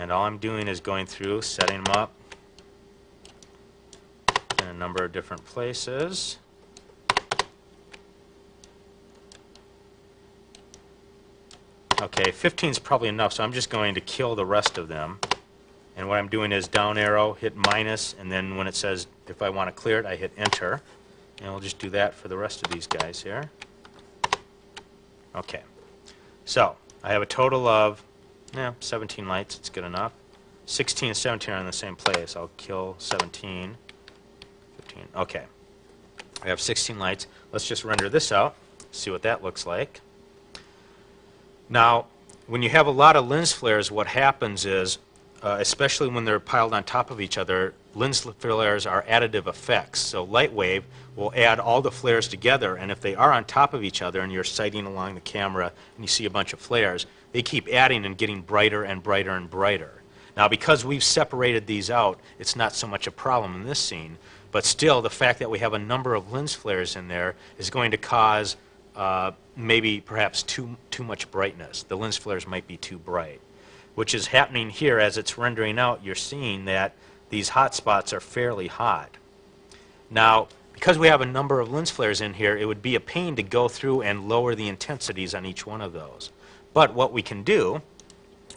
And all I'm doing is going through, setting them up in a number of different places. Okay, 15 is probably enough, so I'm just going to kill the rest of them. And what I'm doing is down arrow, hit minus, and then when it says if I want to clear it, I hit enter. And we'll just do that for the rest of these guys here. Okay. So, I have a total of 17 lights. It's good enough. 16 and 17 are in the same place. I'll kill 17. 15. Okay. I have 16 lights. Let's just render this out, see what that looks like. Now, when you have a lot of lens flares, what happens is, especially when they're piled on top of each other, lens flares are additive effects. So Lightwave will add all the flares together, and if they are on top of each other and you're sighting along the camera and you see a bunch of flares, they keep adding and getting brighter and brighter and brighter. Now, because we've separated these out, it's not so much a problem in this scene, but still the fact that we have a number of lens flares in there is going to cause maybe perhaps too much brightness. The lens flares might be too bright, which is happening here as it's rendering out. You're seeing that these hot spots are fairly hot. Now, because we have a number of lens flares in here, it would be a pain to go through and lower the intensities on each one of those. But what we can do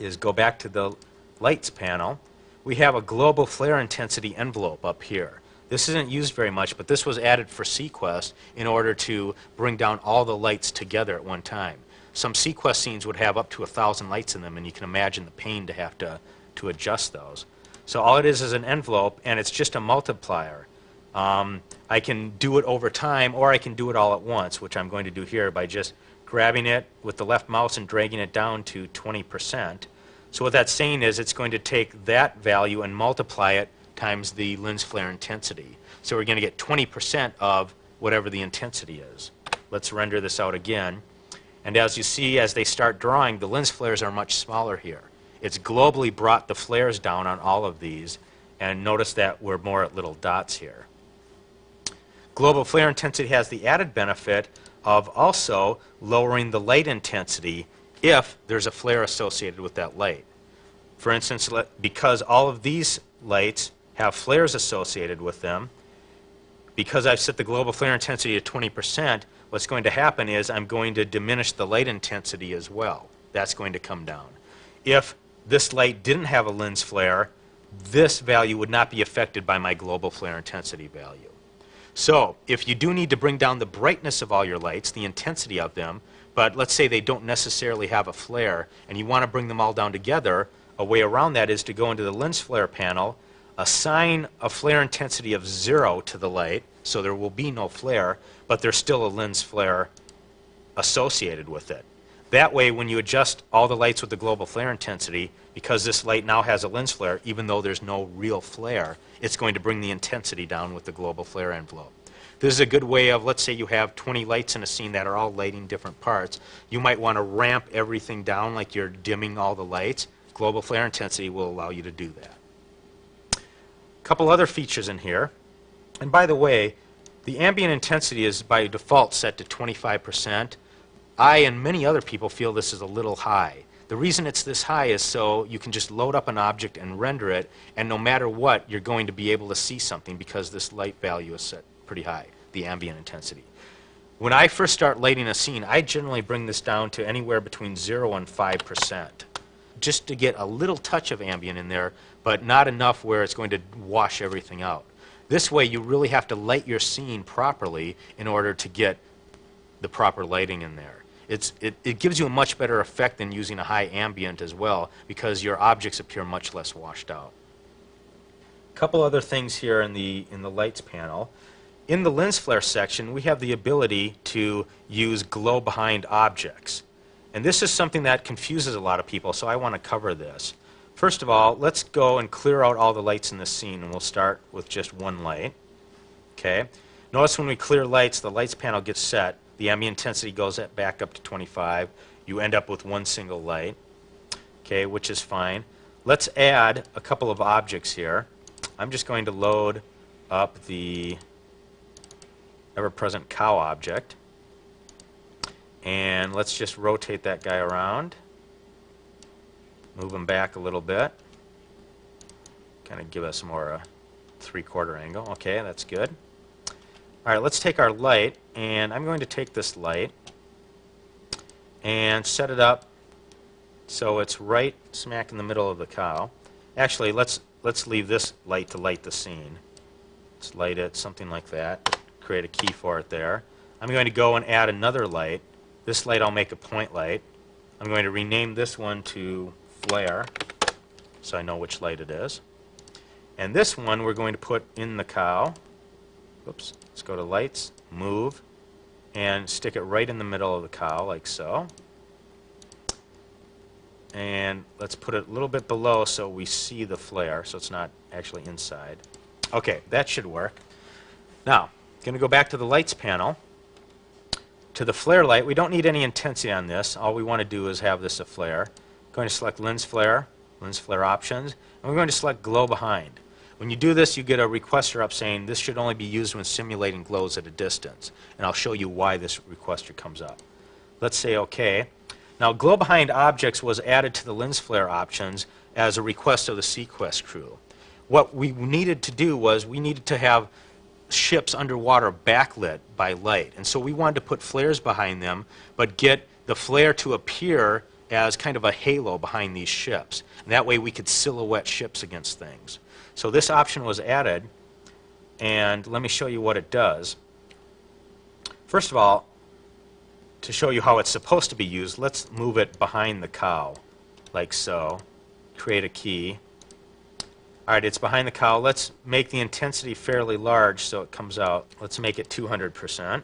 is go back to the lights panel. We have a global flare intensity envelope up here. This isn't used very much, but this was added for Sequest in order to bring down all the lights together at one time. Some Sequest scenes would have up to 1,000 lights in them, and you can imagine the pain to have to adjust those. So all it is an envelope, and it's just a multiplier. I can do it over time, or I can do it all at once, which I'm going to do here by just grabbing it with the left mouse and dragging it down to 20%. So what that's saying is it's going to take that value and multiply it times the lens flare intensity. So we're going to get 20% of whatever the intensity is. Let's render this out again. And as you see, as they start drawing, the lens flares are much smaller here. It's globally brought the flares down on all of these, and notice that we're more at little dots here. Global flare intensity has the added benefit of also lowering the light intensity if there's a flare associated with that light. For instance, because all of these lights have flares associated with them, because I've set the global flare intensity to 20%, what's going to happen is I'm going to diminish the light intensity as well. That's going to come down. If this light didn't have a lens flare, this value would not be affected by my global flare intensity value. So if you do need to bring down the brightness of all your lights, the intensity of them, but let's say they don't necessarily have a flare, and you want to bring them all down together, a way around that is to go into the lens flare panel, assign a flare intensity of 0 to the light, so there will be no flare, but there's still a lens flare associated with it. That way, when you adjust all the lights with the global flare intensity, because this light now has a lens flare, even though there's no real flare, it's going to bring the intensity down with the global flare envelope. This is a good way of, let's say you have 20 lights in a scene that are all lighting different parts. You might want to ramp everything down like you're dimming all the lights. Global flare intensity will allow you to do that. A couple other features in here. And by the way, the ambient intensity is by default set to 25%. I and many other people feel this is a little high. The reason it's this high is so you can just load up an object and render it, and no matter what, you're going to be able to see something because this light value is set pretty high, the ambient intensity. When I first start lighting a scene, I generally bring this down to anywhere between 0 and 5%, just to get a little touch of ambient in there, but not enough where it's going to wash everything out. This way, you really have to light your scene properly in order to get the proper lighting in there. It gives you a much better effect than using a high ambient as well, because your objects appear much less washed out. A couple other things here in the lights panel. In the lens flare section, we have the ability to use glow behind objects. And this is something that confuses a lot of people, so I want to cover this. First of all, let's go and clear out all the lights in this scene, and we'll start with just one light. Okay. Notice when we clear lights, the lights panel gets set. The ambient intensity goes back up to 25. You end up with one single light, okay, which is fine. Let's add a couple of objects here. I'm just going to load up the ever-present cow object. And let's just rotate that guy around. Move him back a little bit. kind of give us more a 3/4 angle. Okay, that's good. All right, let's take our light, and I'm going to take this light and set it up so it's right smack in the middle of the cow. Actually, let's leave this light to light the scene. Let's light it something like that. Create a key for it there. I'm going to go and add another light. This light I'll make a point light. I'm going to rename this one to flare so I know which light it is. And this one we're going to put in the cow. Oops. Let's go to lights, move, and stick it right in the middle of the cow like so. And let's put it a little bit below so we see the flare, so it's not actually inside. Okay, that should work. Now, I'm going to go back to the lights panel. To the flare light, we don't need any intensity on this. All we want to do is have this a flare. I'm going to select lens flare options, and we're going to select glow behind. When you do this, you get a requester up saying this should only be used when simulating glows at a distance. And I'll show you why this requester comes up. Let's say OK. Now, glow behind objects was added to the lens flare options as a request of the Sequest crew. What we needed to do was we needed to have ships underwater backlit by light. And so we wanted to put flares behind them, but get the flare to appear as kind of a halo behind these ships. And that way we could silhouette ships against things. So this option was added, and let me show you what it does. First of all, to show you how it's supposed to be used, let's move it behind the cow, like so. Create a key. All right, it's behind the cow. Let's make the intensity fairly large so it comes out. Let's make it 200%.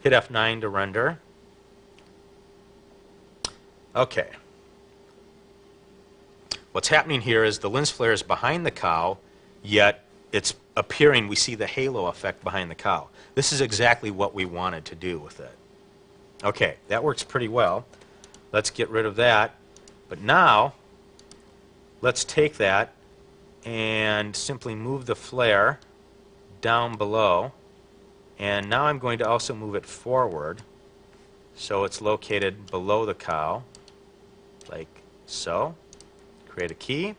Hit F9 to render. Okay. What's happening here is the lens flare is behind the cow, yet it's appearing, we see the halo effect behind the cow. This is exactly what we wanted to do with it. Okay, that works pretty well. Let's get rid of that. But now, let's take that and simply move the flare down below. And now I'm going to also move it forward so it's located below the cow, like so. Create a key.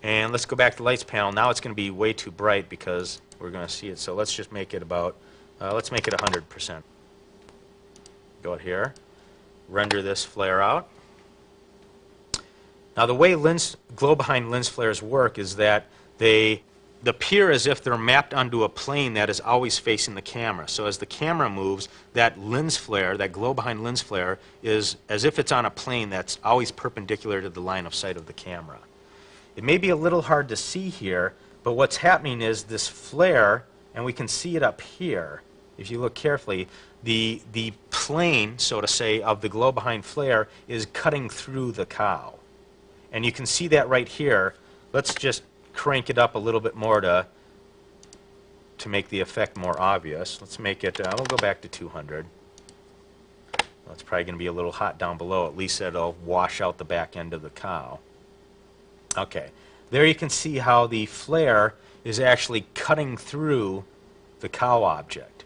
And let's go back to the lights panel. Now it's going to be way too bright because we're going to see it. So let's just make it about, let's make it 100%. Go here, render this flare out. Now the way glow behind lens flares work is that they appear as if they're mapped onto a plane that is always facing the camera. So as the camera moves, that lens flare, that glow behind lens flare, is as if it's on a plane that's always perpendicular to the line of sight of the camera. It may be a little hard to see here, but what's happening is this flare, and we can see it up here, if you look carefully, the plane, so to say, of the glow behind flare is cutting through the cow. And you can see that right here. Let's just crank it up a little bit more to make the effect more obvious. Let's make it, we'll go back to 200. Well, it's probably going to be a little hot down below. At least it'll wash out the back end of the cow. Okay, there you can see how the flare is actually cutting through the cow object.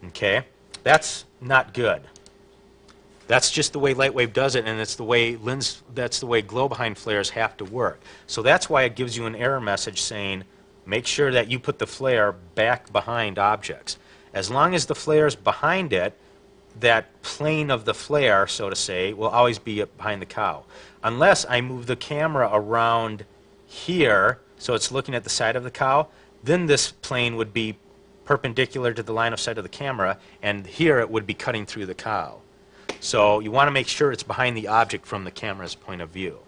Okay, that's not good. That's just the way Lightwave does it, and it's the way that's the way glow behind flares have to work. So that's why it gives you an error message saying, make sure that you put the flare back behind objects. As long as the flare is behind it, that plane of the flare, so to say, will always be behind the cow. Unless I move the camera around here, so it's looking at the side of the cow, then this plane would be perpendicular to the line of sight of the camera, and here it would be cutting through the cow. So you want to make sure it's behind the object from the camera's point of view.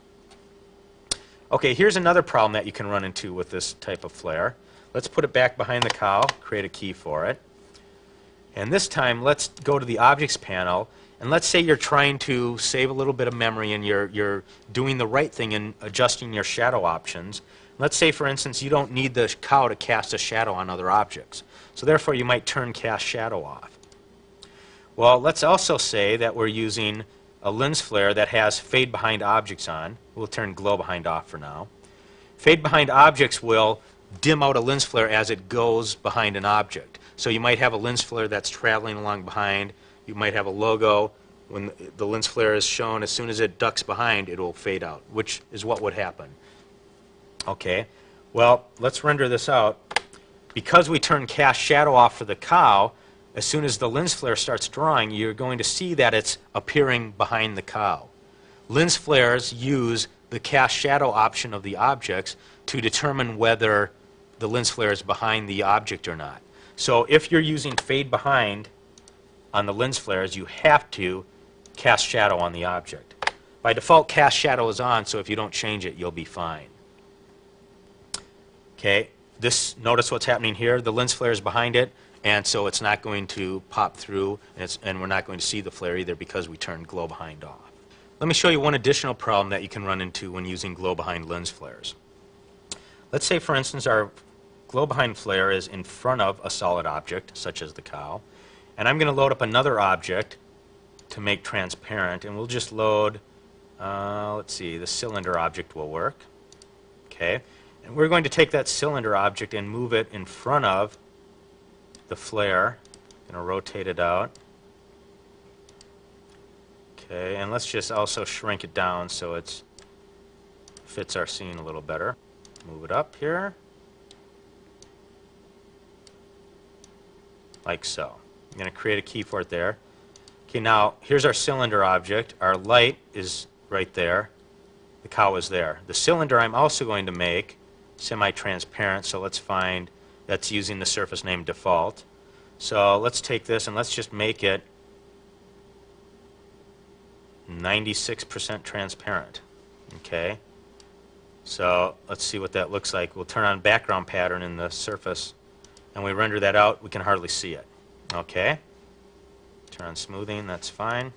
Okay, here's another problem that you can run into with this type of flare. Let's put it back behind the cow, create a key for it. And this time, let's go to the Objects panel, and let's say you're trying to save a little bit of memory and you're doing the right thing in adjusting your shadow options. Let's say, for instance, you don't need the cow to cast a shadow on other objects. So therefore, you might turn Cast Shadow off. Well, let's also say that we're using a lens flare that has Fade Behind Objects on. We'll turn Glow Behind off for now. Fade Behind Objects will dim out a lens flare as it goes behind an object. So you might have a lens flare that's traveling along behind. You might have a logo when the lens flare is shown, as soon as it ducks behind, it will fade out, which is what would happen. Okay, well, let's render this out. Because we turn cast shadow off for the cow, as soon as the lens flare starts drawing, you're going to see that it's appearing behind the cow. Lens flares use the cast shadow option of the objects to determine whether the lens flare is behind the object or not. So if you're using fade behind on the lens flares, you have to cast shadow on the object. By default, cast shadow is on, so if you don't change it, you'll be fine. Okay, notice what's happening here. The lens flare is behind it, and so it's not going to pop through, and we're not going to see the flare either because we turned glow behind off. Let me show you one additional problem that you can run into when using glow behind lens flares. Let's say, for instance, our glow behind flare is in front of a solid object, such as the cow, and I'm going to load up another object to make transparent, and we'll just load, let's see, the cylinder object will work. Okay, and we're going to take that cylinder object and move it in front of the flare. I'm going to rotate it out. Okay, and let's just also shrink it down so it fits our scene a little better. Move it up here, like so. I'm going to create a key for it there. Okay, now here's our cylinder object. Our light is right there. The cow is there. The cylinder I'm also going to make semi-transparent, so let's find that's using the surface name default. So let's take this and let's just make it 96% transparent. Okay, so let's see what that looks like. We'll turn on background pattern in the surface, and we render that out. We can hardly see it. Okay, turn on smoothing. That's fine.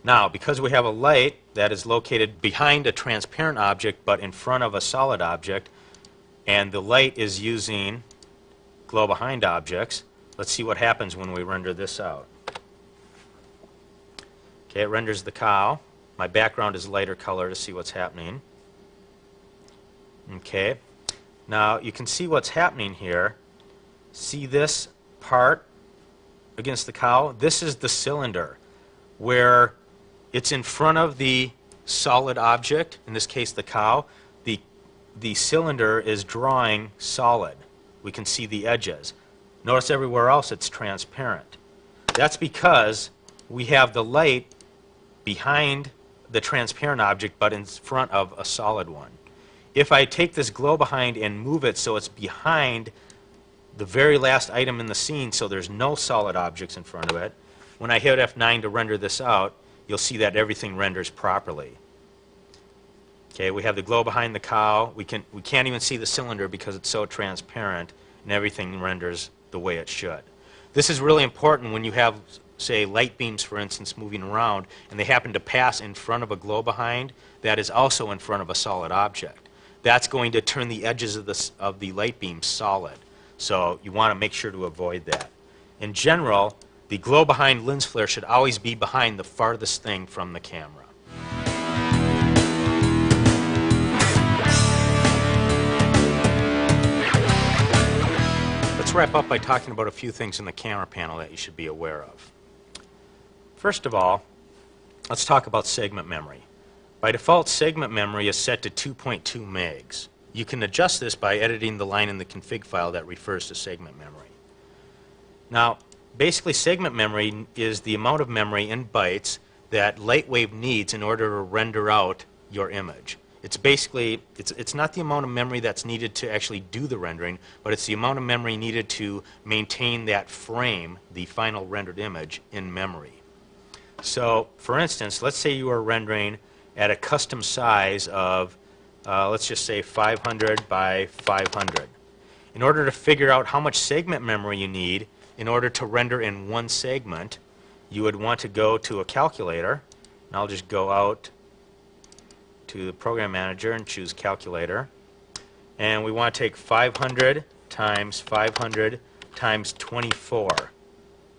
Now, because we have a light that is located behind a transparent object but in front of a solid object, and the light is using glow behind objects, let's see what happens when we render this out. Okay, it renders the cow. My background is lighter color to see what's happening. Okay, now you can see what's happening here. See this part against the cow? This is the cylinder, where it's in front of the solid object, in this case the cow. The cylinder is drawing solid. We can see the edges. Notice everywhere else it's transparent. That's because we have the light behind the transparent object but in front of a solid one. If I take this glow behind and move it so it's behind the very last item in the scene so there's no solid objects in front of it, when I hit F9 to render this out, you'll see that everything renders properly. Okay, we have the glow behind the cow. We can't even see the cylinder because it's so transparent, and everything renders the way it should. This is really important when you have, say, light beams, for instance, moving around, and they happen to pass in front of a glow behind that is also in front of a solid object. That's going to turn the edges of the light beam solid. So you want to make sure to avoid that. In general, the glow behind lens flare should always be behind the farthest thing from the camera. Let's wrap up by talking about a few things in the camera panel that you should be aware of. First of all, let's talk about segment memory. By default, segment memory is set to 2.2 megs. You can adjust this by editing the line in the config file that refers to segment memory. Now, basically, segment memory is the amount of memory in bytes that Lightwave needs in order to render out your image. It's basically, it's not the amount of memory that's needed to actually do the rendering, but it's the amount of memory needed to maintain that frame, the final rendered image, in memory. So, for instance, let's say you are rendering at a custom size of, let's just say 500 by 500. In order to figure out how much segment memory you need in order to render in one segment, you would want to go to a calculator, and I'll just go out to the Program Manager and choose Calculator, and we want to take 500 times 500 times 24.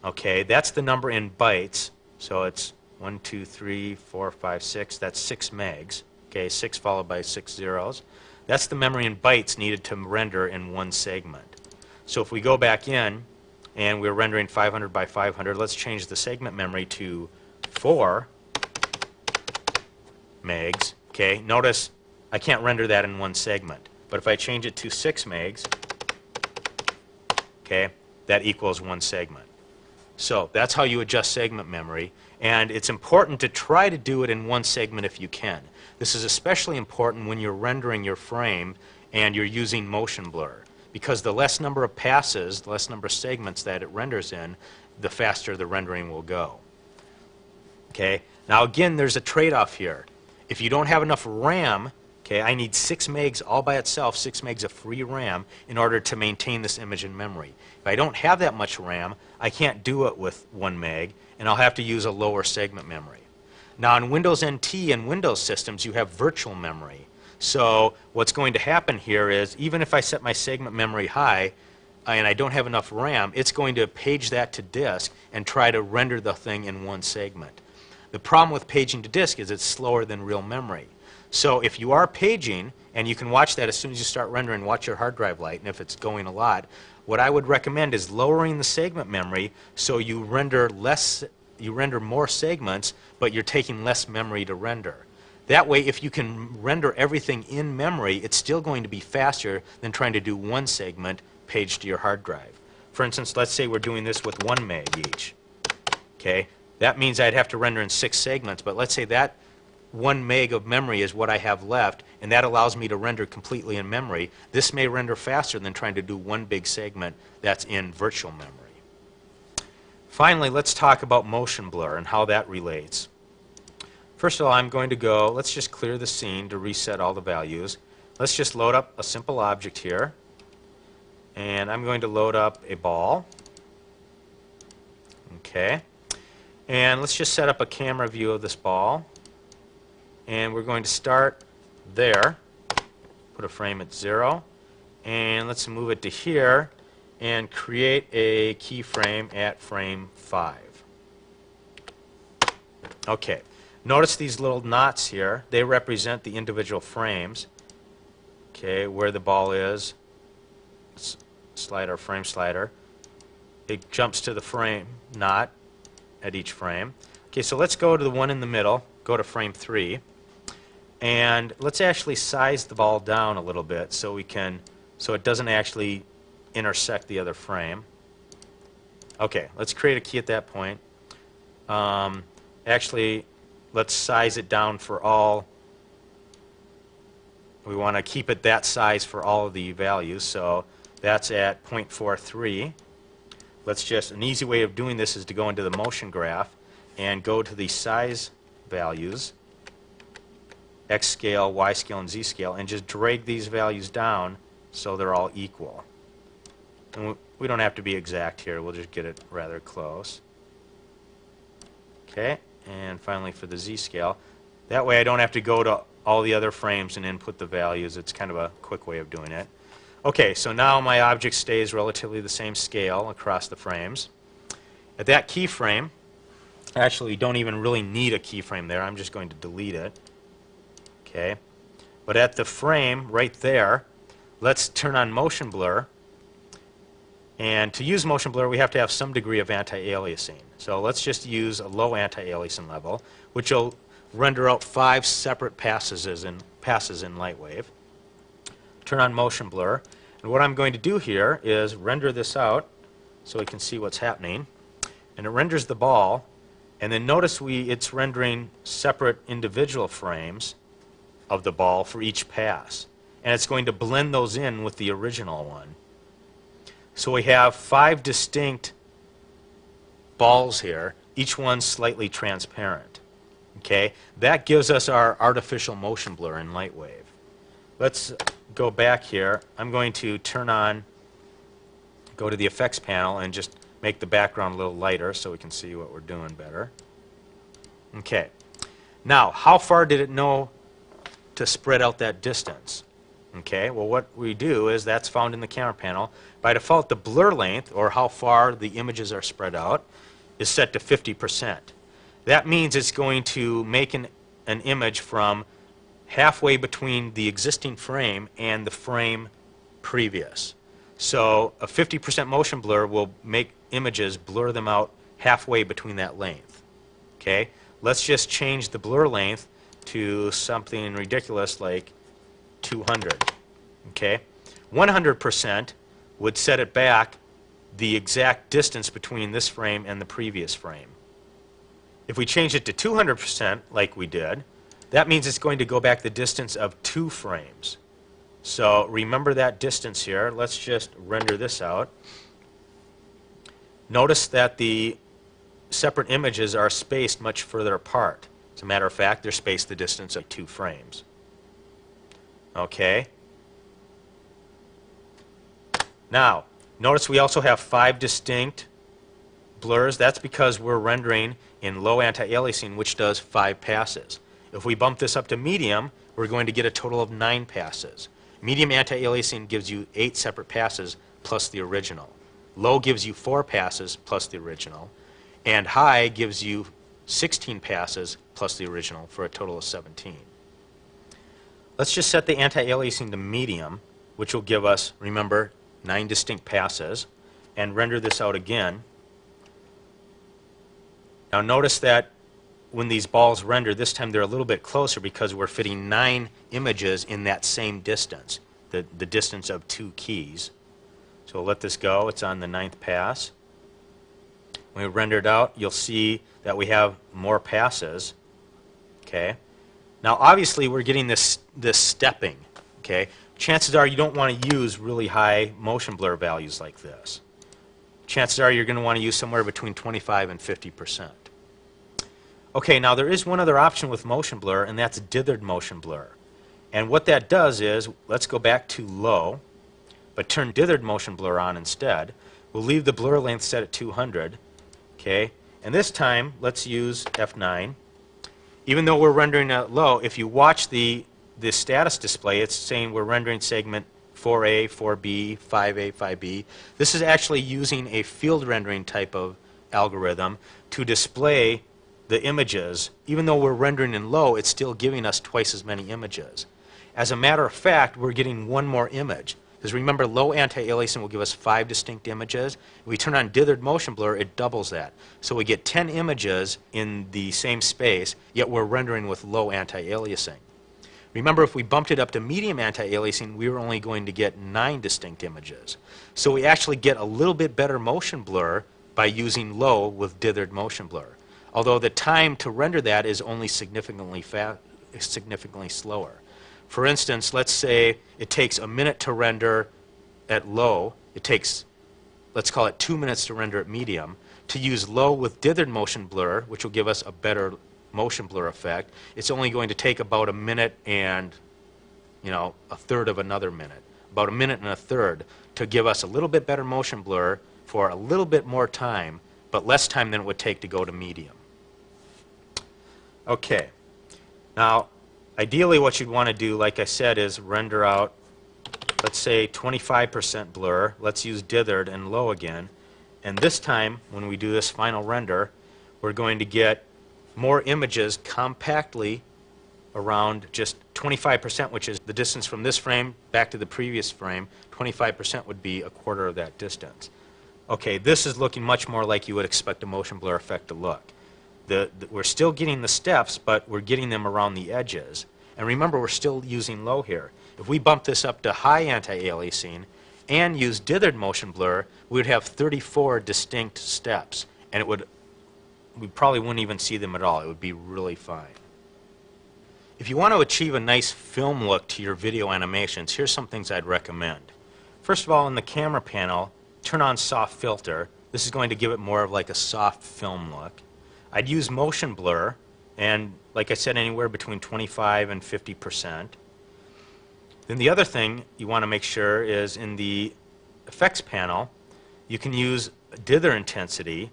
Okay, that's the number in bytes, so it's 1, 2, 3, 4, 5, 6, that's 6 megs. Okay, 6 followed by 6 zeros. That's the memory in bytes needed to render in one segment. So if we go back in and we're rendering 500 by 500, let's change the segment memory to 4 megs, okay, notice I can't render that in one segment. But if I change it to 6 megs, okay, that equals one segment. So that's how you adjust segment memory, and it's important to try to do it in one segment if you can. This is especially important when you're rendering your frame and you're using motion blur, because the less number of passes, the less number of segments that it renders in, the faster the rendering will go. Okay? Now again, there's a trade-off here. If you don't have enough RAM, okay, I need 6 megs all by itself, 6 megs of free RAM, in order to maintain this image in memory. If I don't have that much RAM, I can't do it with 1 meg, and I'll have to use a lower segment memory. Now in Windows NT and Windows systems, you have virtual memory. So what's going to happen here is, even if I set my segment memory high, and I don't have enough RAM, it's going to page that to disk and try to render the thing in one segment. The problem with paging to disk is it's slower than real memory. So if you are paging, and you can watch that as soon as you start rendering, watch your hard drive light, and if it's going a lot, what I would recommend is lowering the segment memory so you render more segments, but you're taking less memory to render. That way, if you can render everything in memory, it's still going to be faster than trying to do one segment paged to your hard drive. For instance, let's say we're doing this with 1 meg each. Okay, that means I'd have to render in 6 segments, but let's say that 1 meg of memory is what I have left, and that allows me to render completely in memory. This may render faster than trying to do one big segment that's in virtual memory. Finally, let's talk about motion blur and how that relates. First of all, I'm going to go, let's just clear the scene to reset all the values. Let's just load up a simple object here. And I'm going to load up a ball. Okay. And let's just set up a camera view of this ball. And we're going to start there. Put a frame at 0. And let's move it to here and create a keyframe at frame 5. Okay. Notice these little knots here. They represent the individual frames. Okay, where the ball is. Slider, frame slider. It jumps to the frame knot at each frame. Okay, so let's go to the one in the middle. Go to frame 3. And let's actually size the ball down a little bit so it doesn't actually intersect the other frame. Okay, let's create a key at that point. Actually, let's size it down for all. We want to keep it that size for all of the values, so that's at 0.43. Let's just, an easy way of doing this is to go into the motion graph and go to the size values, X scale, Y scale, and Z scale, and just drag these values down so they're all equal. And we don't have to be exact here, we'll just get it rather close. Okay. And finally for the Z scale. That way I don't have to go to all the other frames and input the values. It's kind of a quick way of doing it. Okay, so now my object stays relatively the same scale across the frames. At that keyframe, actually you don't even really need a keyframe there. I'm just going to delete it. Okay. But at the frame right there, let's turn on motion blur. And to use motion blur, we have to have some degree of anti-aliasing. So let's just use a low anti-aliasing level, which will render out 5 separate passes in Lightwave. Turn on motion blur. And what I'm going to do here is render this out so we can see what's happening. And it renders the ball. And then notice it's rendering separate individual frames of the ball for each pass. And it's going to blend those in with the original one. So we have 5 distinct balls here, each one slightly transparent. Okay, that gives us our artificial motion blur in Lightwave. Let's go back here. I'm going to go to the effects panel and just make the background a little lighter so we can see what we're doing better. Okay, now how far did it know to spread out that distance? Okay, well what we do is that's found in the camera panel. By default, the blur length, or how far the images are spread out, is set to 50%. That means it's going to make an image from halfway between the existing frame and the frame previous. So a 50% motion blur will make images blur them out halfway between that length. Okay, let's just change the blur length to something ridiculous like 200. Okay? 100% would set it back the exact distance between this frame and the previous frame. If we change it to 200% like we did, that means it's going to go back the distance of 2 frames. So remember that distance here. Let's just render this out. Notice that the separate images are spaced much further apart. As a matter of fact, they're spaced the distance of 2 frames. Okay? Now, notice we also have 5 distinct blurs. That's because we're rendering in low anti-aliasing, which does 5 passes. If we bump this up to medium, we're going to get a total of 9 passes. Medium anti-aliasing gives you 8 separate passes plus the original. Low gives you 4 passes plus the original. And high gives you 16 passes plus the original for a total of 17. Let's just set the anti-aliasing to medium, which will give us, remember, 9 distinct passes, and render this out again. Now notice that when these balls render, this time they're a little bit closer because we're fitting 9 images in that same distance, the distance of 2 keys. So we'll let this go. It's on the 9th pass. When we render it out, you'll see that we have more passes. Okay. Now obviously we're getting this stepping. Okay. Chances are you don't want to use really high motion blur values like this. Chances are you're going to want to use somewhere between 25 and 50%. Okay, now there is one other option with motion blur, and that's dithered motion blur. And what that does is, let's go back to low, but turn dithered motion blur on instead. We'll leave the blur length set at 200. Okay, and this time let's use F9. Even though we're rendering at low, if you watch the status display, it's saying we're rendering segment 4A, 4B, 5A, 5B. This is actually using a field rendering type of algorithm to display the images. Even though we're rendering in low, it's still giving us twice as many images. As a matter of fact, we're getting one more image. Because remember, low anti-aliasing will give us 5 distinct images. If we turn on dithered motion blur, it doubles that. So we get 10 images in the same space, yet we're rendering with low anti-aliasing. Remember, if we bumped it up to medium anti-aliasing, we were only going to get 9 distinct images. So we actually get a little bit better motion blur by using low with dithered motion blur. Although the time to render that is only significantly slower. For instance, let's say it takes a minute to render at low. It takes, let's call it 2 minutes to render at medium. To use low with dithered motion blur, which will give us a better motion blur effect, it's only going to take about a minute and, a third of another minute. About a minute and a third to give us a little bit better motion blur for a little bit more time, but less time than it would take to go to medium. Okay. Now, ideally what you'd want to do, like I said, is render out, let's say 25% blur. Let's use dithered and low again. And this time, when we do this final render, we're going to get more images compactly around just 25%, which is the distance from this frame back to the previous frame. 25% would be a quarter of that distance. Okay, this is looking much more like you would expect a motion blur effect to look. We're still getting the steps, but we're getting them around the edges. And remember, we're still using low here. If we bump this up to high anti-aliasing and use dithered motion blur, we would have 34 distinct steps, and we probably wouldn't even see them at all. It would be really fine. If you want to achieve a nice film look to your video animations, here's some things I'd recommend. First of all, in the camera panel, turn on soft filter. This is going to give it more of like a soft film look. I'd use motion blur, and like I said, anywhere between 25 and 50%. Then the other thing you want to make sure is in the effects panel, you can use dither intensity,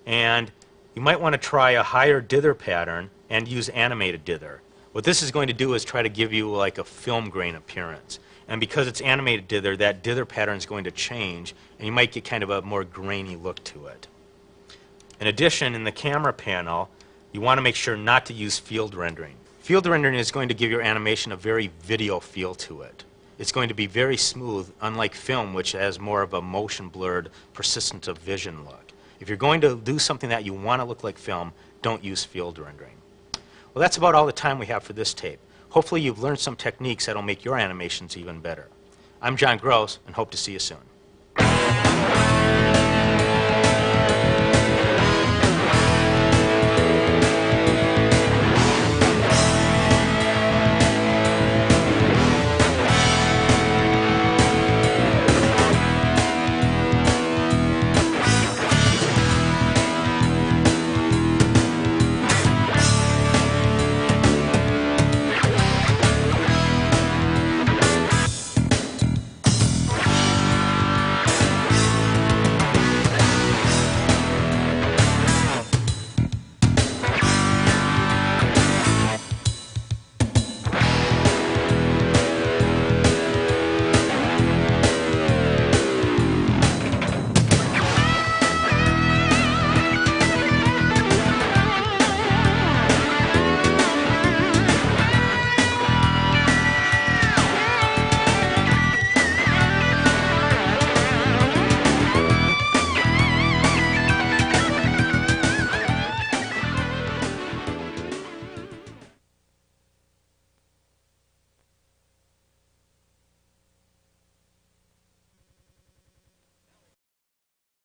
and you might want to try a higher dither pattern and use animated dither. What this is going to do is try to give you like a film grain appearance. And because it's animated dither, that dither pattern is going to change, and you might get kind of a more grainy look to it. In addition, in the camera panel, you want to make sure not to use field rendering. Field rendering is going to give your animation a very video feel to it. It's going to be very smooth, unlike film, which has more of a motion blurred, persistent of vision look. If you're going to do something that you want to look like film, don't use field rendering. Well, that's about all the time we have for this tape. Hopefully you've learned some techniques that'll make your animations even better. I'm John Gross, and hope to see you soon.